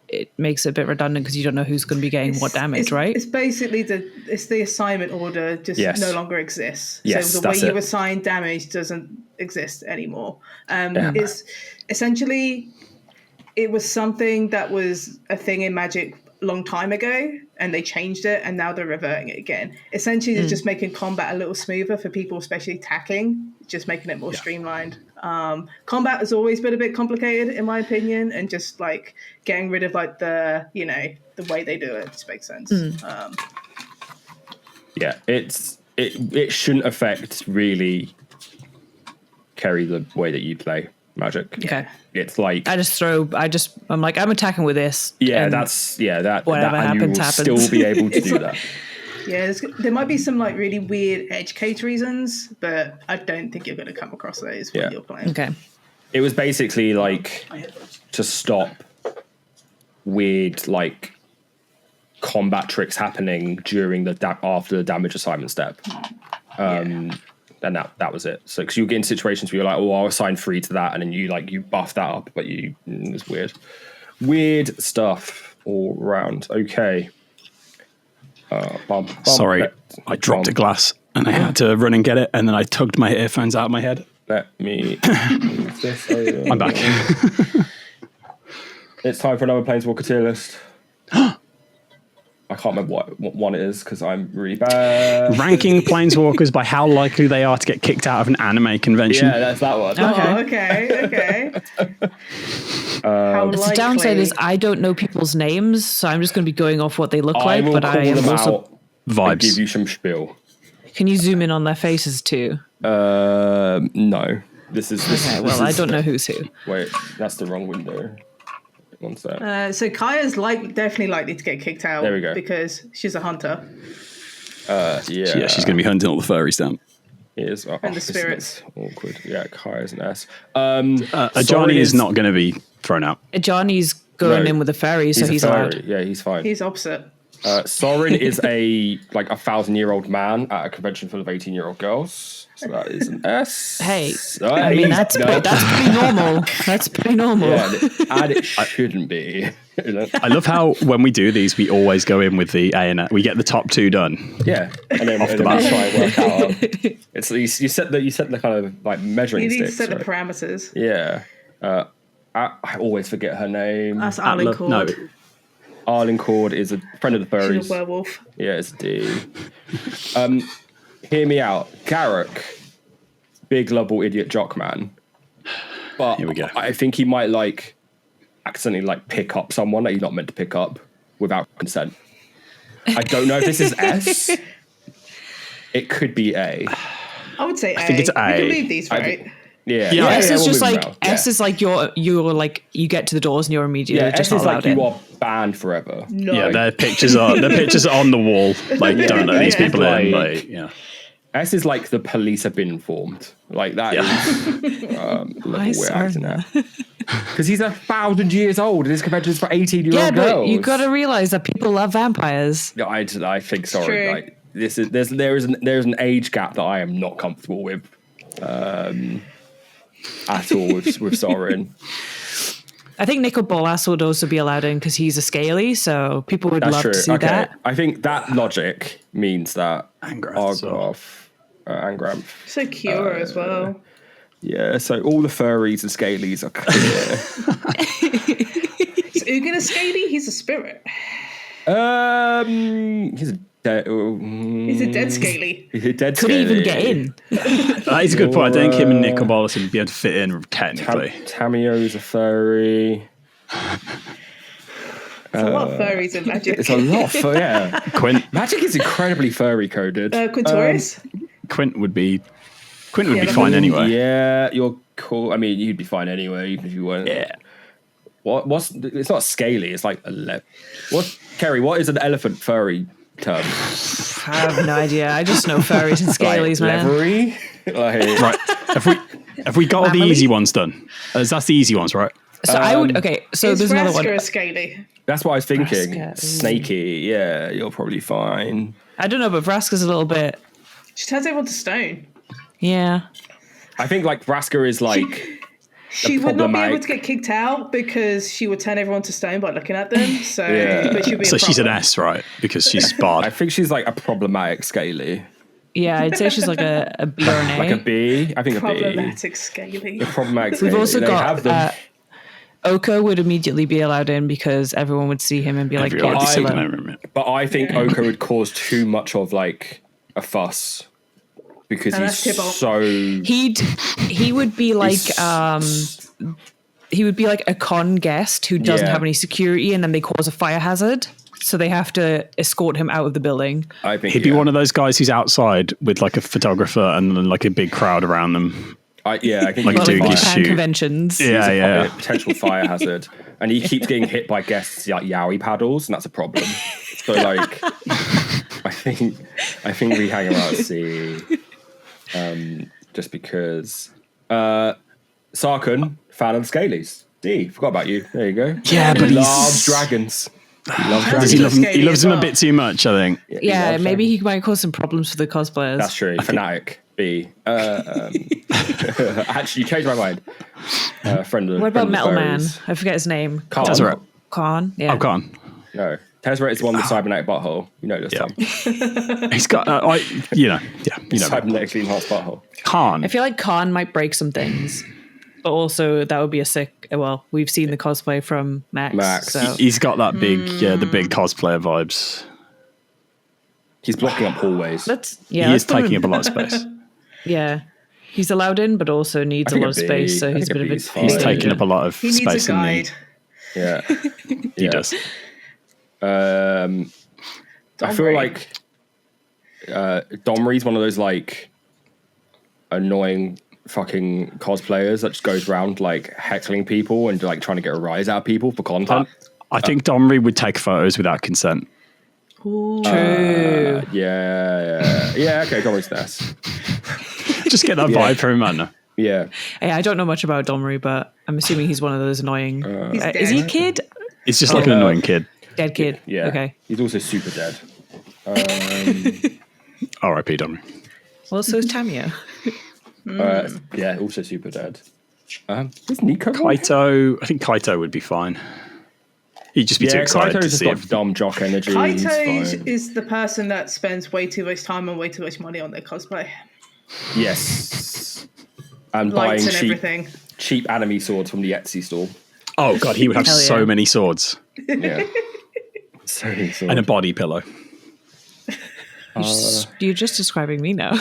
it makes it a bit redundant because you don't know who's going to be getting what damage, right? It's basically the assignment order just no longer exists. Yes, so the way you assign damage doesn't exist anymore. It's essentially, it was something that was a thing in Magic a long time ago, and they changed it, and now they're reverting it again. Essentially, they're just making combat a little smoother for people, especially attacking, just making it more streamlined. Combat has always been a bit complicated, in my opinion, and just getting rid of the way they do it just makes sense. It shouldn't affect really, Kerri, the way that you play Magic. Okay. It's I'm attacking with this. Yeah, whatever happens, happens. Still be able to do that. Yeah, there might be some really weird edge case reasons, but I don't think you're going to come across those when you're playing. Okay. It was basically to stop weird combat tricks happening during after the damage assignment step. And that was it. So, because you get in situations where you're like, oh, I'll assign 3 to that, and then you buff that up, but it's weird stuff all around. Okay. Sorry, I dropped a glass and I had to run and get it, and then I tugged my earphones out of my head. Let me move this. I'm back. It's time for another Planeswalker tier list. I can't remember what one it is because I'm really bad. Ranking Planeswalkers by how likely they are to get kicked out of an anime convention. Yeah, that's that one. Okay. How The likely? downside is I don't know people's names, so I'm just going to be going off what they look I like. will But call I am them also. out and give Vibes. you some spiel. Can you zoom in on their faces too? No. This is. Okay, well, I don't know who's who. Wait, that's the wrong window. One sec. So Kaya's definitely likely to get kicked out. There we go. Because she's a hunter. Yeah. Yeah, she's going to be hunting all the furries down. It is. And the spirits. Awkward. Yeah, Kaya's an S. Ajani is not going to be thrown out. Johnny's going No, in with a fairy, so he's a fairy. allowed. Yeah, he's fine. He's opposite. Sorin is a 1,000-year-old man at a convention full of 18-year-old girls. So that is an S. Hey, I mean that's pretty normal. That's pretty normal. Yeah, and it shouldn't be. I love how when we do these, we always go in with the A and we get the top 2 done. Yeah, and then, Off the we bat. try and work out. It's you set the kind of measuring You need to sticks. set the right? parameters. Yeah. I always forget her name. That's Alan Cord. Arlen Cord is a friend of the furries. She's a werewolf. Yeah, it's a D. Hear me out. Garruk, big lovable idiot jock man. But Here we go. I think he might accidentally pick up someone that he's not meant to pick up without consent. I don't know if this is S. It could be A. I would say A. think it's A. We can leave these, right? Yeah. Yeah, S is we'll just move like around. S is like you're you get to the doors and you're immediately Yeah, just S is not allowed you in. are banned forever. No. Yeah, their pictures are on the wall. Don't let these people in. Yeah. S is like the police have been informed. That is Why is we're Sorin acting now. Because he's 1,000 years old and this convention is for 18-year-old Yeah, girls. but you got to realize that people love vampires. Yeah, I think true. sorry. There is an age gap that I am not comfortable with at all with Sorin. I think Nicol Bolas would also be allowed in because he's a scaly, so people would That's love true. to see Okay. that. I think that logic means that Angrath as well. Angramp. So Cura as well. Yeah, so all the furries and scalies are clear. Is Ugin a scaly? He's a spirit. He's a dead. He's a dead scaly. He's a dead. Could he even get in? That is a good point. I think him and Nicol Bolas would be able to fit in technically. Tamio's a furry. It's a lot of furries in Magic. It's a lot for yeah. Quint Magic is incredibly furry coded. Quintoris? would be Yeah, fine anyway. Yeah, you're cool. I mean, you'd be fine anyway, even if you weren't. Yeah. What's it's not scaly. It's like Kerri? What is an elephant furry term? I have no idea. I just know furries and scalies, man. Leathery? Right. Have we got all the Family? easy ones done? That's the easy ones, right? So I would. Okay, so Is there's another one. Vraska a scaly? That's what I was thinking. Vraska, ooh. Snaky. Yeah, you're probably fine. I don't know, but Vraska's a little bit. She turns everyone to stone. Yeah. I think Vraska is She would not be able problematic- to get kicked out because she would turn everyone to stone by looking at them. So, Yeah. but she'd be So a she's an problem. S, right? Because she's I barred. think she's a problematic scaly. Yeah, I'd say she's like a B or an A. Like a B. I think a B. Problematic scaly. Problematic. We've scaly. also They have them. got Oko would immediately be allowed in because everyone would see him and be like, Everyone yeah, would see Scylla. them. But I think Oko would cause too much of a fuss because And he's that's Tybalt. so. He would be like he's- he would be like a con guest who doesn't Yeah. have any security, and then they cause a fire hazard, so they have to escort him out of the building. I think He'd be one of those guys who's outside with a photographer and then a big crowd around them. I think Like Well, doing like his Japan shoot. conventions. Yeah, a yeah. potential fire hazard, and he keeps getting hit by guests like yaoi paddles, and that's a problem. So I think we hang around C, just because. Sarkon, fan of the Scalies. D, forgot about you. There you go. Yeah, but he he's- loves dragons. He loves Does dragons. he love him? He Scaly loves as him a well. bit too much, I think. Yeah, loves maybe dragons. he might cause some problems for the cosplayers. That's true. Fanatic. B. Actually, you changed my mind. Friend of What about friend of Metal the Man? furries. I forget his name. Khan. That's right. Khan. Yeah. Oh, Khan. No. Tezzeret is the one with cybernetic butthole. You know this Yeah. time. He's got, you know. Cybernetically enhanced butthole. Khan. I feel like Khan might break some things. but also that would be a sick. Well, we've seen the cosplay from Max. So. He's got that big, the big cosplayer vibes. He's blocking up hallways. He is taking up a lot of space. Yeah. He's allowed in, but also needs a lot of space. So he's a bit of a. He's taking up a lot of space. He needs a guide. Yeah. He does. I feel like Domri's one of those like annoying fucking cosplayers that just goes around like heckling people and like trying to get a rise out of people for content. I think Domri would take photos without consent. True. Yeah. Okay, Domri's nice. Just get that vibe from him, man. Yeah. Hey, I don't know much about Domri, but I'm assuming he's one of those annoying. Is he a kid? He's just like an annoying kid. Dead kid. Yeah. Okay. He's also super dead. R.I.P. Domri. Well, so is Tamio. Yeah, also super dead. Is Nico? Kaito. I think Kaito would be fine. He'd just be too excited Kaito's to just see got him. dumb jock energy. Kaito is the person that spends way too much time and way too much money on their cosplay. Yes. And Lights buying and everything. cheap anime swords from the Etsy store. Oh god, he would have Hell so yeah. many swords Yeah. So many swords. and a body pillow. You're just describing me now.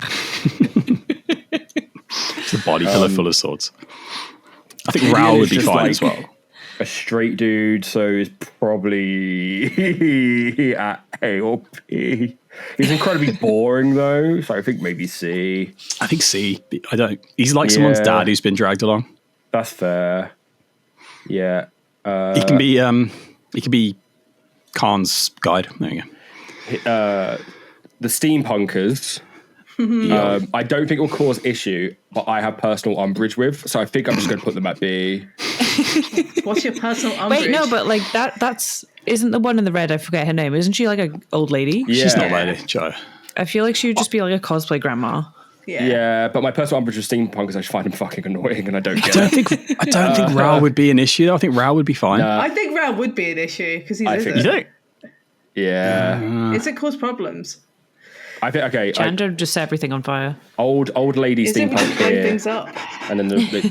It's a body pillow full of swords. I think Raoul would be just fine like as well. A straight dude, so he's probably at A or B. He's incredibly boring though, so I think maybe C. I think C. I don't. He's like someone's Yeah. dad who's been dragged along. That's fair. Yeah. He can be. He could be Khan's guide. There you go. The steampunkers. I don't think will cause issue, but I have personal umbrage with, so I think I'm just going to put them at B. What's your personal umbrage? Wait, no, but like that's isn't the one in the red. I forget her name. Isn't she like an old lady? Yeah. She's not lady, Joe. I feel like she would just be like a cosplay grandma. Yeah, but my personal umbrage with steampunkers, I just find them fucking annoying, and I don't get I it. don't think Raoul would be an issue. I think Raoul would be fine. I think Raoul would be an issue because he's I think- You isn't. think? Yeah, It's it cause problems? I think okay. Chandra just set everything on fire. Old lady Is it when steampunk you blow here, things up? and then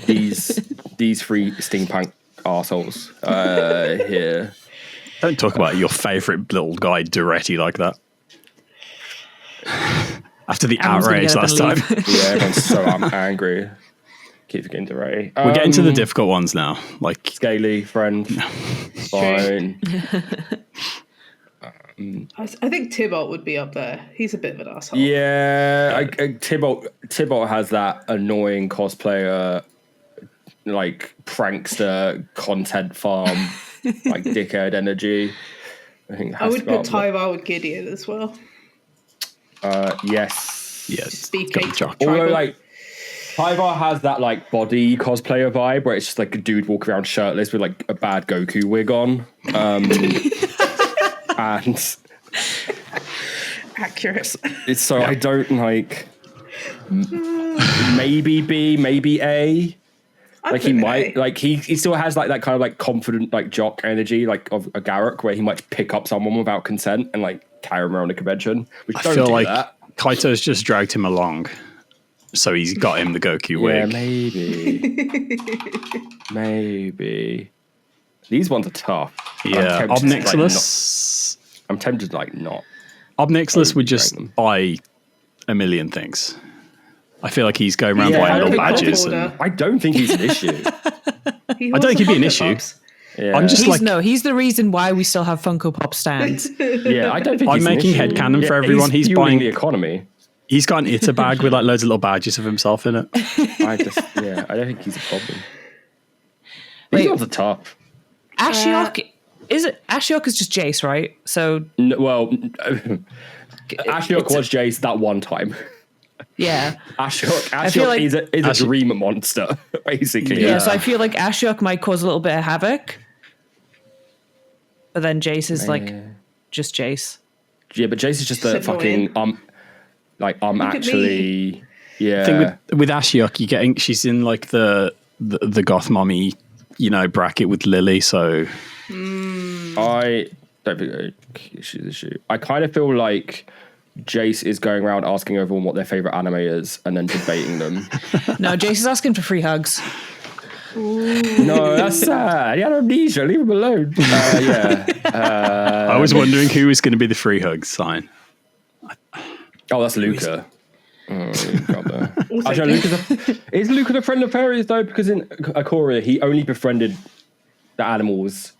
these three steampunk arseholes here. Don't talk about your favourite little guy Duretti like that. After the Everyone's gonna outrage get up last and time. leave. Yeah, everyone's so angry. Keep getting to Ray. We're getting to the difficult ones now. Like Scaly friend. Fine. I think Tybalt would be up there. He's a bit of an asshole. Yeah, Tybalt has that annoying cosplayer, like prankster content farm, like dickhead energy. I think I would put Tyvar with Gideon as well. Yes. yeah, Speak got the eight. jock. Although Tribal. like Tyvar has that like body cosplayer vibe where it's just like a dude walking around shirtless with like a bad Goku wig on. And Accurate. it's so I don't like maybe B, maybe A. Like he might, like he still has like that kind of like confident like jock energy like of a Garruk where he might pick up someone without consent and like carry him around a convention. Which I don't feel do like that. Kaito's just dragged him along. So he's got him the Goku wig. Yeah, maybe. These ones are tough. Yeah, I'm tempted to, Obnixilis. I'm tempted to like not. Obnixilis would just rank them. buy a million things. I feel like he's going around Yeah, buying I little don't think badges. I'll And order. I don't think he's an issue. I don't think he'd be an issue. Yeah. I'm just He's the reason why we still have Funko Pop stands. Yeah, I don't think I'm he's an making issue. headcanon for everyone. He's fueling buying- the economy. he's got an Itta bag with like loads of little badges of himself in it. I don't think he's a problem. Wait. These ones are tough. Ashiok Ashiok is just Jace, right? So Well, Ashiok was Jace that one time. yeah. Ashiok feel like- is a dream monster, basically. Yeah, so I feel like Ashiok might cause a little bit of havoc. But then Jace is like just Jace. Yeah, but Jace is just the It's annoying. fucking Look at actually yeah. I think with Ashiok, she's in like the goth mommy, bracket with Lily. So I don't think she's an issue. I kind of feel like Jace is going around asking everyone what their favorite anime is and then debating them. No, Jace is asking for free hugs. No, that's sad. He had amnesia. Leave him alone. Yeah. I was wondering who was going to be the free hug sign. Oh, that's Luca. Actually, is Luca the friend of fairies though? Because in Ikoria, he only befriended the animals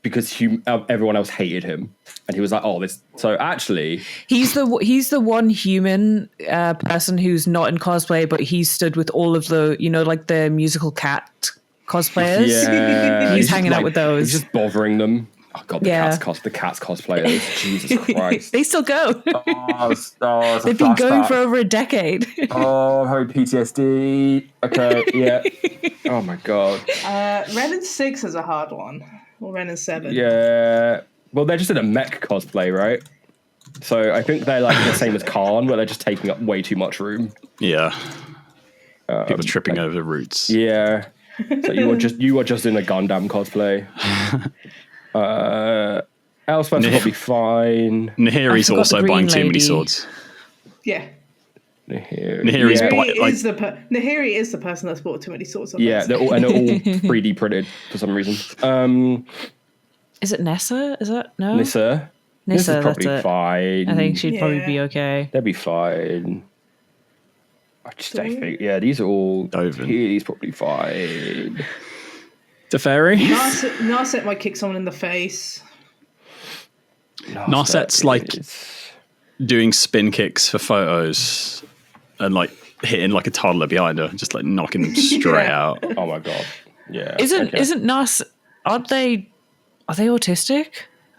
because everyone else hated him, and he was like, "Oh, this." So actually, he's the one human person who's not in cosplay, but he stood with all of the like the musical cat cosplayers. Yeah, he's hanging out with those. He's just bothering them. Oh god, the cats cosplayers. Jesus Christ, they still go. They've been going for over a decade. Oh, very PTSD. Okay, yeah. Oh my god. Ren and 6 is a hard one. Or Ren and 7. Yeah. Well, they're just in a mech cosplay, right? So I think they're like the same as Khan, where they're just taking up way too much room. Yeah. People tripping over the roots. Yeah. So you were just in a Gundam cosplay. Elspeth's probably fine. Nahiri's also buying too many swords. Yeah. Nahiri is the person that's bought too many swords. Yeah, they're all 3D printed for some reason. Is it Nessa? Is that no? Nissa's probably fine. I think she'd probably be okay. They'd be fine. I think, these are all. He's probably fine. Teferi? Narset might kick someone in the face. Narset's like doing spin kicks for photos and like hitting like a toddler behind her, just like knocking them straight out. Oh my god! Yeah. Isn't Nas? Are they autistic?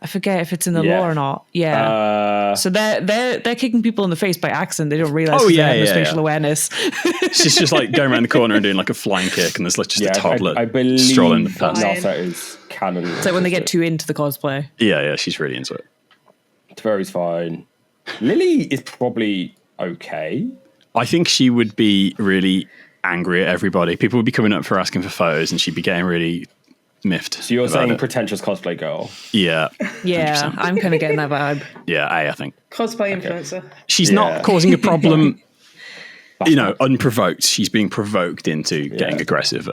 I forget if it's in the law or not. Yeah. So they're kicking people in the face by accident. They don't realize they have no spatial awareness. She's just like going around the corner and doing like a flying kick, and there's like just a toddler I believe strolling that past. Narset is canon. It's like when they get too into the cosplay. Yeah, she's really into it. Teferi's fine. Lily is probably okay. I think she would be really angry at everybody. People would be coming up for asking for photos, and she'd be getting really miffed. So you're saying pretentious cosplay girl? Yeah. Yeah, 100%. I'm kind of getting that vibe. Yeah, I think. Cosplay influencer. She's not causing a problem, unprovoked. She's being provoked into getting aggressive.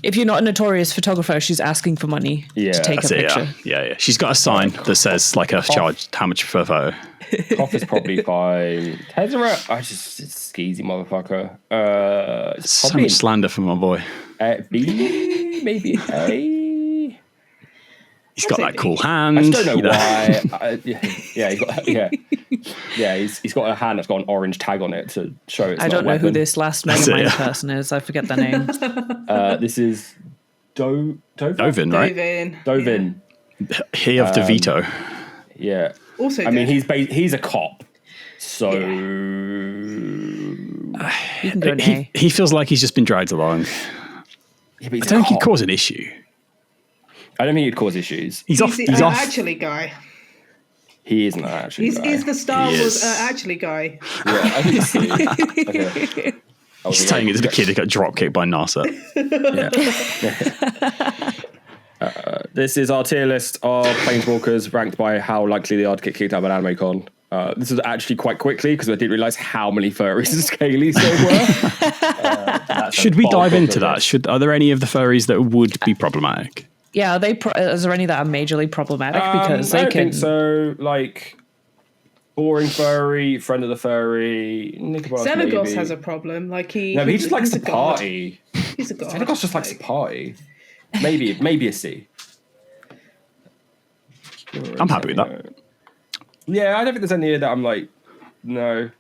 If you're not a notorious photographer, she's asking for money to take a picture. Yeah. She's got a sign that says like a charge, how much for a photo. Koff is probably fine. Tezera, it's a skeezy motherfucker. So much slander for my boy. B, maybe A. He's got that cool hand. I just don't know why. He's got a hand that's got an orange tag on it to show it's I don't know who this last Megamind person is. I forget their name. This is Dovin, right? Dovin. He of the veto. Yeah. Also, he's a cop, so he feels like he's just been dragged along. Yeah, I don't think he'd cause an issue. I don't think he'd cause issues. He's off. Actually guy. He isn't actually. He's the Star Wars actually guy. Yeah, I think so. Okay. He's telling it to the kid who got drop kicked by NASA. This is our tier list of Planeswalkers ranked by how likely they are to get kicked out of an anime con. This was actually quite quickly because I didn't realize how many furries and scalies there were. Should we dive into that? Are there any of the furries that would be problematic? Yeah, is there any that are majorly problematic? Because I don't think so. Like boring furry, friend of the furry. Xenagos has a problem. Like he just likes to party. He's a god. Xenagos just likes to party. Maybe a C. I'm happy with that. Yeah, I don't think there's any that I'm like, no.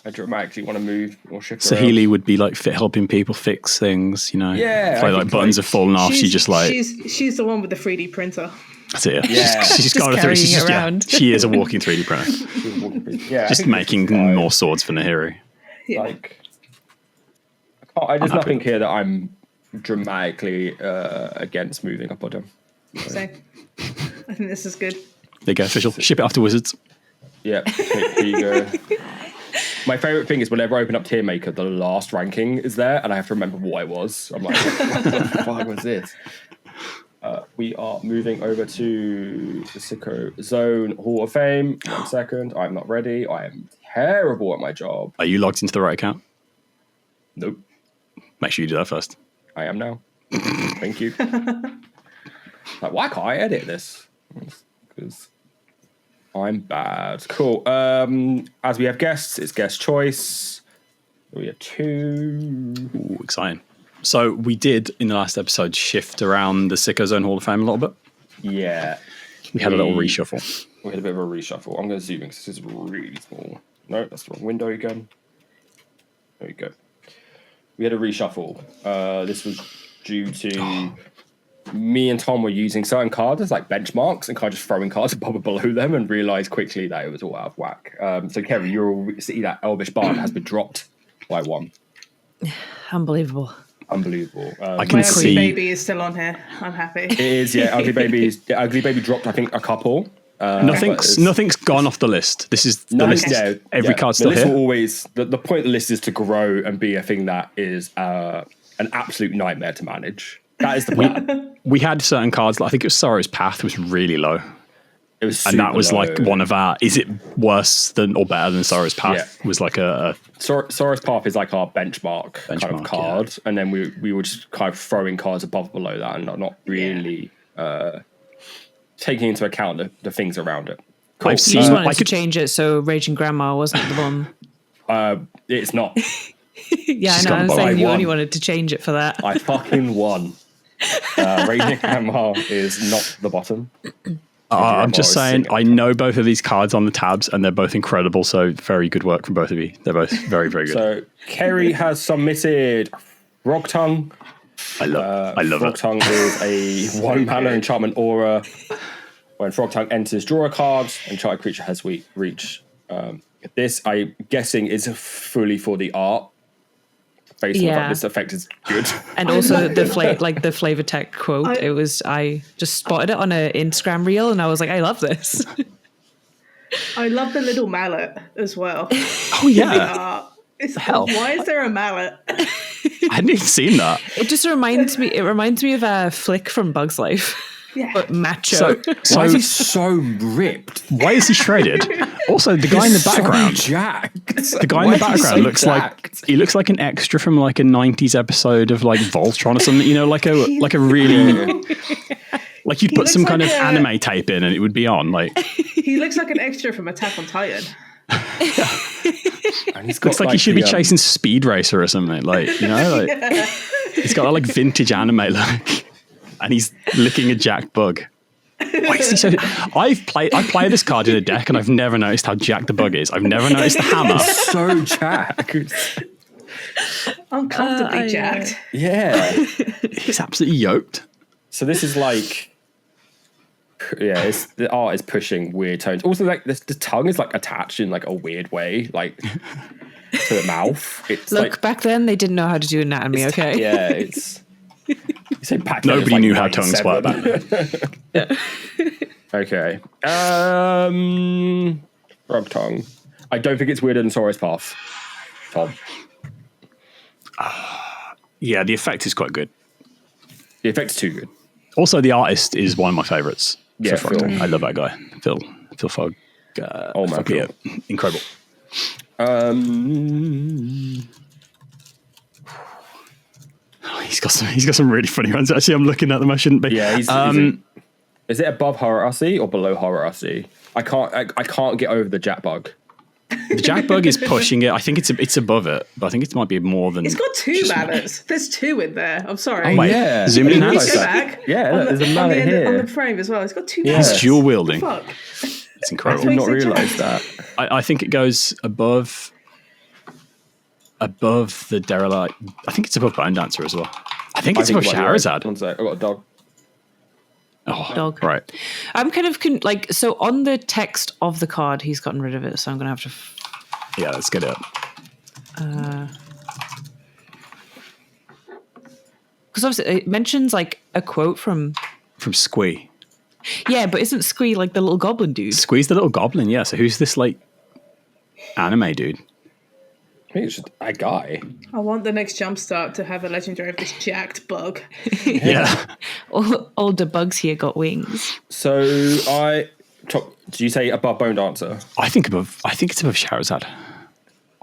I dramatically want to move or shift around. Healy would be like helping people fix things, Yeah. Like buttons have fallen off. She's just like... She's the one with the 3D printer. That's it. Yeah. She's got a 3D around. She is a walking 3D printer. Just making more swords for Nahiri. Yeah. There's nothing here that I'm dramatically against moving up or down. Same. I think this is good. There you go, official. Ship it off to Wizards. Yeah, here you go. My favourite thing is whenever I open up Tier Maker, the last ranking is there, and I have to remember what I was. I'm like, what the fuck was this? We are moving over to the Sicko Zone Hall of Fame. 1 second. I'm not ready. I am terrible at my job. Are you logged into the right account? Nope. Make sure you do that first. I am now. Thank you. Like, why can't I edit this? Because I'm bad. Cool. As we have guests, it's guest choice. We have 2. Ooh, exciting. So we did, in the last episode, shift around the Sicko Zone Hall of Fame a little bit. Yeah. We had a little reshuffle. We had a bit of a reshuffle. I'm going to zoom in because this is really small. No, that's the wrong window again. There we go. We had a reshuffle. This was due to me and Tom were using certain cards as like benchmarks and kind of just throwing cards above and below them and realised quickly that it was all out of whack. So Kerri, you'll see that Elvish Bard has been dropped by 1. Unbelievable. I can My see. ugly baby is still on here. I'm happy. It is, yeah. Ugly Baby dropped, I think, a couple. Nothing's gone off the list. This is the list. Yeah, Every card's still the list here. will always the point of the list is to grow and be a thing that is an absolute nightmare to manage. That is the plan. We had certain cards. Like, I think it was Sorrow's Path was really low. It was, And that was super like low. one of our. Is it worse than or better than Sorrow's Path? Yeah. Was like a Soros Path is like our benchmark kind of Benchmark, card, and then we were just kind of throwing cards above and below that, and not really taking into account the things around it. Cool. I've You seen. just wanted I to could change it so Raging Grandma wasn't the one. It's not. Yeah, She's I know. gone I'm by saying you 1. only wanted to change it for that. I fucking won. Raging Grandma is not the bottom. I'm just saying, I know both of these cards on the tabs, and they're both incredible. So very good work from both of you. They're both very, very good. So Kerri has submitted Frog Tongue. I love Frog it. Tongue is a 1 mana enchantment aura. When Frog Tongue enters, draw a card, and enchanted creature has reach. This, I'm guessing, is fully for the art. Based on the fact this effect is good. And also the flavor tech quote. I just spotted it on an Instagram reel, and I was like, I love this. I love the little mallet as well. Oh yeah, hell. Why is there a mallet? I hadn't even seen that. It just reminds me. It reminds me of a Flick from Bugs Life, Yeah. but macho. Why is he so ripped? Why is he shredded? Also, the guy in the background. So jacked. The guy in the background looks like an extra from like a 90s episode of like Voltron or something, you know, like a really like you'd put looks some like kind of a- anime tape in and it would be on. Like He looks like an extra from Attack on Titan. And he's got, looks like he should be chasing Speed Racer or something, like, you know, like he's got like vintage anime look. And he's licking a jacked bug. Why is he so? I play this card in a deck, and I've never noticed how jacked the bug is. I've never noticed the hammer. so jacked. Uncomfortably jacked. Yeah. He's absolutely yoked. So this is like, the art is pushing weird tones. Also, like the tongue is like attached in like a weird way, like to the mouth. It's Look, like, back then they didn't know how to do anatomy. Okay. yeah, it's. You say back then, Nobody it's like knew how tongues 97. work back then. Okay. Frog Tongue. I don't think it's weirder than Soros Path. Tom. Yeah, the effect is quite good. The effect's too good. Also, the artist is one of my favorites. Yeah, for Frog Phil. Tongue. I love that guy, Phil Fogg. Oh man, yeah, incredible. He's got some really funny ones. Actually, I'm looking at them. I shouldn't be. Yeah, is it above Horror RC or below Horror RC? I can't get over the Jack Bug. The Jack Bug is pushing it. I think it's above it, but I think it might be more than. It's got 2 mallets. There's 2 in there. I'm sorry. Wait, yeah. zoom in and Can you out. go back? Yeah, On look, the- there's a on mallet the end- here. on the frame as well. It's got 2 Yeah. mallets. It's dual wielding. Fuck. It's I incredible. did not Makes it realise Jack. that. I think it goes above the Derelict. I think it's above Bone Dancer as well. I think it's above Shahrazad. One sec, I've got a dog. Oh, Dog. right. I'm kind of so on the text of the card, he's gotten rid of it. So I'm going to have to. Yeah, let's get it. Because obviously it mentions like a quote from. Squee. Yeah, but isn't Squee like the little goblin dude? Squee's the little goblin, yeah. So who's this like anime dude? I think it's just a guy. I want the next Jumpstart to have a legendary of this jacked bug. Yeah. All the bugs here got wings. So did you say above Bone Dancer? I think it's above Shahrazad.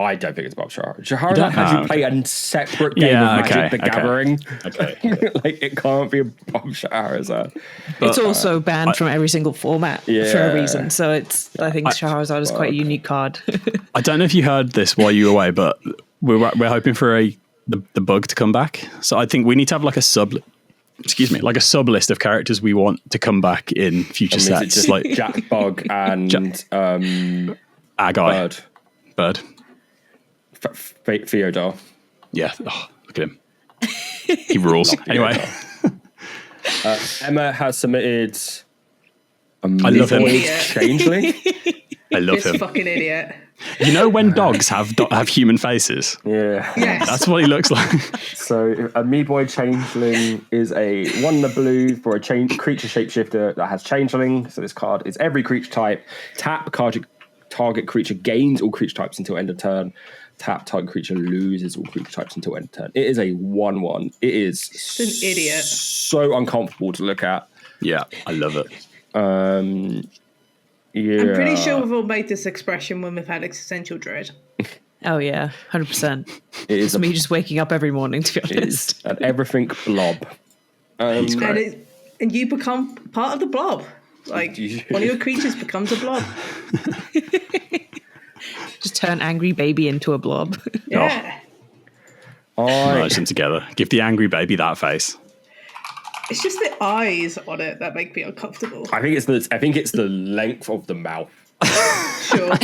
I don't think it's about Shahara. Shahara has you play a separate game of Magic the Gathering. Okay. Like, it can't be about Shahrazad. It's also banned from every single format for a reason. So I think Shahrazad is quite a unique card. I don't know if you heard this while you were away, but we're hoping for the bug to come back. So I think we need to have like a sub list of characters we want to come back in future sets. Is it just like Jack Bug and our guy Bird. Theodore. Yeah. Oh, look at him. He rules. Anyway. Emma has submitted I love him. Changeling. I love This him. fucking idiot. You know when dogs have human faces? Yeah. Yes. That's what he looks like. So a Me Boy Changeling is a 1 in the blue for a creature shapeshifter that has Changeling. So this card is every creature type. Tap, target creature gains all creature types until end of turn. Tap, target creature loses all creature types until end of turn. It is a 1/1. It is an idiot. So uncomfortable to look at. Yeah, I love it. Yeah. I'm pretty sure we've all made this expression when we've had existential dread. Oh yeah, 100%. It is me just waking up every morning, to be honest. An everything blob. He's And, great. and you become part of the blob. Like, one of your creatures becomes a blob. Just turn angry baby into a blob. Yeah. Merge them together. Give the angry baby that face. It's just the eyes on it that make me uncomfortable. I think it's the length of the mouth. Sure.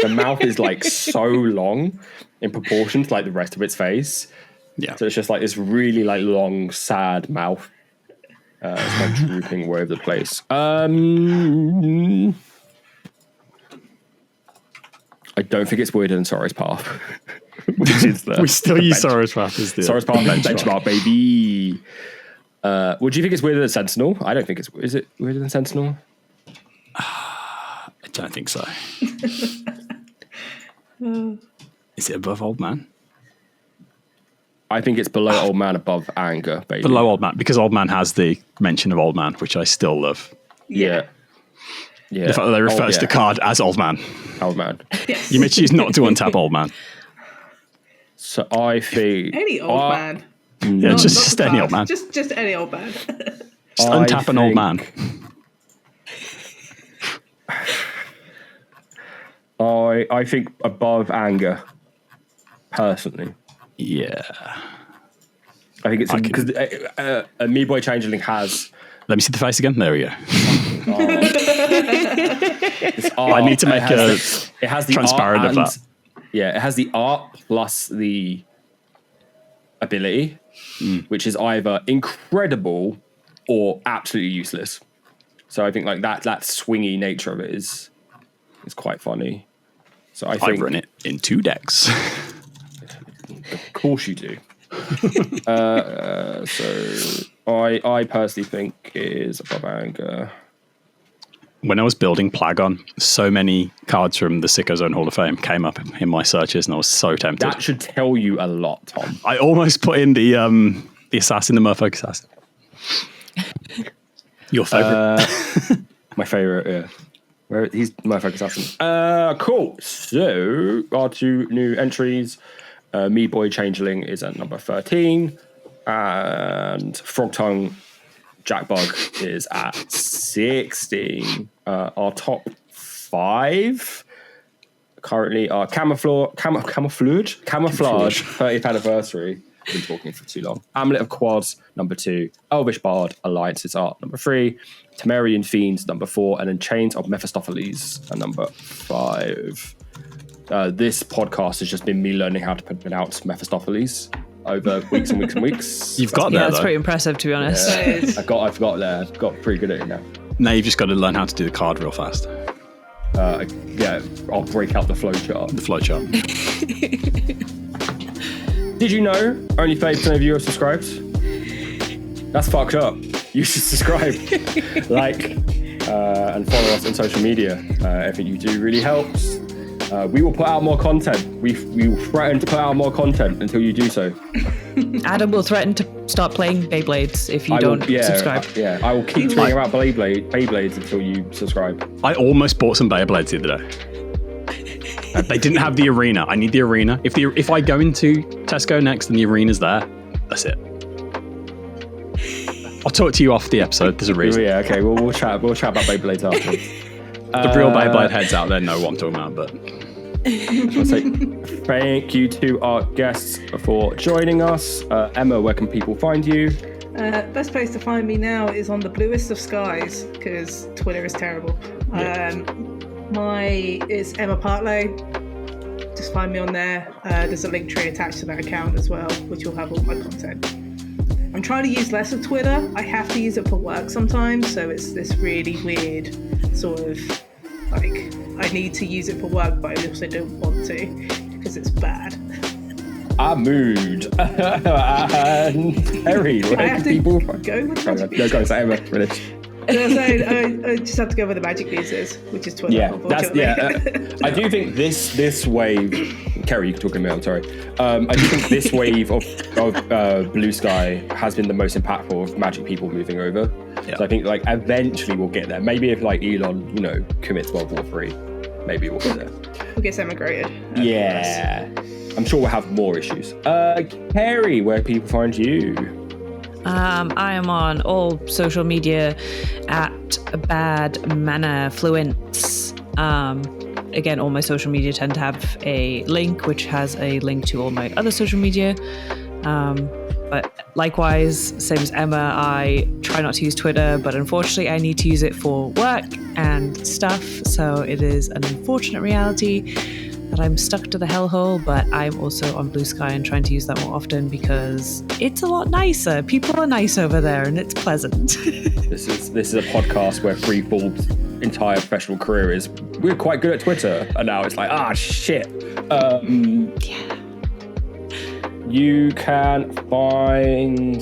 The mouth is like so long in proportion to like the rest of its face. Yeah. So it's just like this really like long, sad mouth. It's like drooping all over the place. I don't think it's weirder than Sorrow's Path. Which is We still use Sorrow's Path as the Sorrow's Path benchmark, baby. Would you think it's weirder than Sentinel? I don't think it's... Is it weirder than Sentinel? I don't think so. Is it above Old Man? I think it's below Old Man, above Anger, baby. Below Old Man, because Old Man has the mention of Old Man, which I still love. Yeah. The fact that they refers to the card as Old Man. Old Man. Yes. You may choose not to untap Old Man. So I think... Any old man. Yeah, Not just the any Old class, Man. Just any old man. Just untap an Old Man. I think above Anger, personally. Yeah. I think it's because a Me Boy Changeling has... Let me see the face again. There we go. I need to make it has the transparent art of that. Yeah, it has the art plus the ability, which is either incredible or absolutely useless. So I think like that swingy nature of it is quite funny. So I think I've run it in 2 decks. Of course you do. So I personally think is above Anger. When I was building Plagon, so many cards from the Sicko Zone Hall of Fame came up in my searches, and I was so tempted. That should tell you a lot, Tom. I almost put in the assassin, the Merfolk assassin. Your favorite? My favorite, yeah. He's my focus assassin. Cool. So our 2 new entries. Me Boy Changeling is at number 13, and Frog Tongue Jackbug is at 16. Our top 5 currently are Camouflage 30th anniversary. I've been talking for too long. Amulet of Quads, number 2. Elvish Bard Alliance's Art, number 3. Temerian Fiends, number 4. And then Chains of Mephistopheles at number 5. This podcast has just been me learning how to pronounce Mephistopheles over weeks and weeks and weeks. You've got there, That's though. pretty impressive, to be honest. Yeah, I've got there. I've got pretty good at it now. Now you've just got to learn how to do the card real fast. Yeah, I'll break out the flowchart. The flowchart. Did you know only 30% of you are subscribed? That's fucked up. You should subscribe, like, and follow us on social media. Everything you do really helps. We will put out more content. We will threaten to put out more content until you do so. Adam will threaten to start playing Beyblades if you don't subscribe. I will keep talking about Beyblades until you subscribe. I almost bought some Beyblades the other day. They didn't have the arena. I need the arena. If I go into Tesco next and the arena's there, that's it. I'll talk to you off the episode. There's a reason. Yeah, okay. We'll chat about Beyblades afterwards. The real Beyblade heads out there know what I'm talking about, but I'll say thank you to our guests for joining us. Emma, where can people find you? Best place to find me now is on the bluest of skies because Twitter is terrible. Yeah. It's Emma Partlow. Just find me on there. There's a link tree attached to that account as well, which will have all my content. I'm trying to use less of Twitter. I have to use it for work sometimes, so it's this really weird sort of like I need to use it for work, but I also don't want to because it's bad. Mood. And Kerri, where can people find go with the magic go, Emma, finish. I just have to go where the magic news is, which is Twitter. Yeah, unfortunately. I do think this wave, Kerri, you can talk to me. I'm sorry. I do think this wave of Blue Sky has been the most impactful of Magic people moving over. Yeah. So I think like eventually we'll get there. Maybe if like Elon, commits World War 3, maybe we'll get there. We'll get emigrated. Yeah, I'm sure we'll have more issues. Kerri, where people find you? I am on all social media at Bad Mana Fluence. Again, all my social media tend to have a link, which has a link to all my other social media. But likewise, same as Emma, I try not to use Twitter, but unfortunately I need to use it for work and stuff. So it is an unfortunate reality that I'm stuck to the hellhole, but I'm also on Blue Sky and trying to use that more often because it's a lot nicer. People are nice over there and it's pleasant. This is a podcast where Freefall's entire professional career is we're quite good at Twitter, and now it's like shit. Yeah. You can find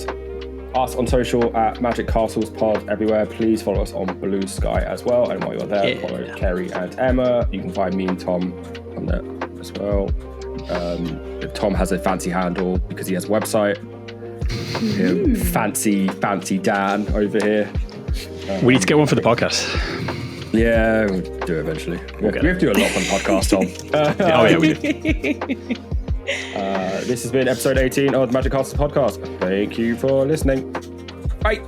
us on social at Magic Castles Pod everywhere. Please follow us on Blue Sky as well. And while you're there, follow Kerri and Emma. You can find me and Tom on there as well. Tom has a fancy handle because he has a website. Fancy Dan over here. We need to get one for the podcast. Yeah, we'll do it eventually. We have to do a lot on the podcast, Tom. We do. This has been episode 18 of the Magic Castles podcast. Thank you for listening. Bye.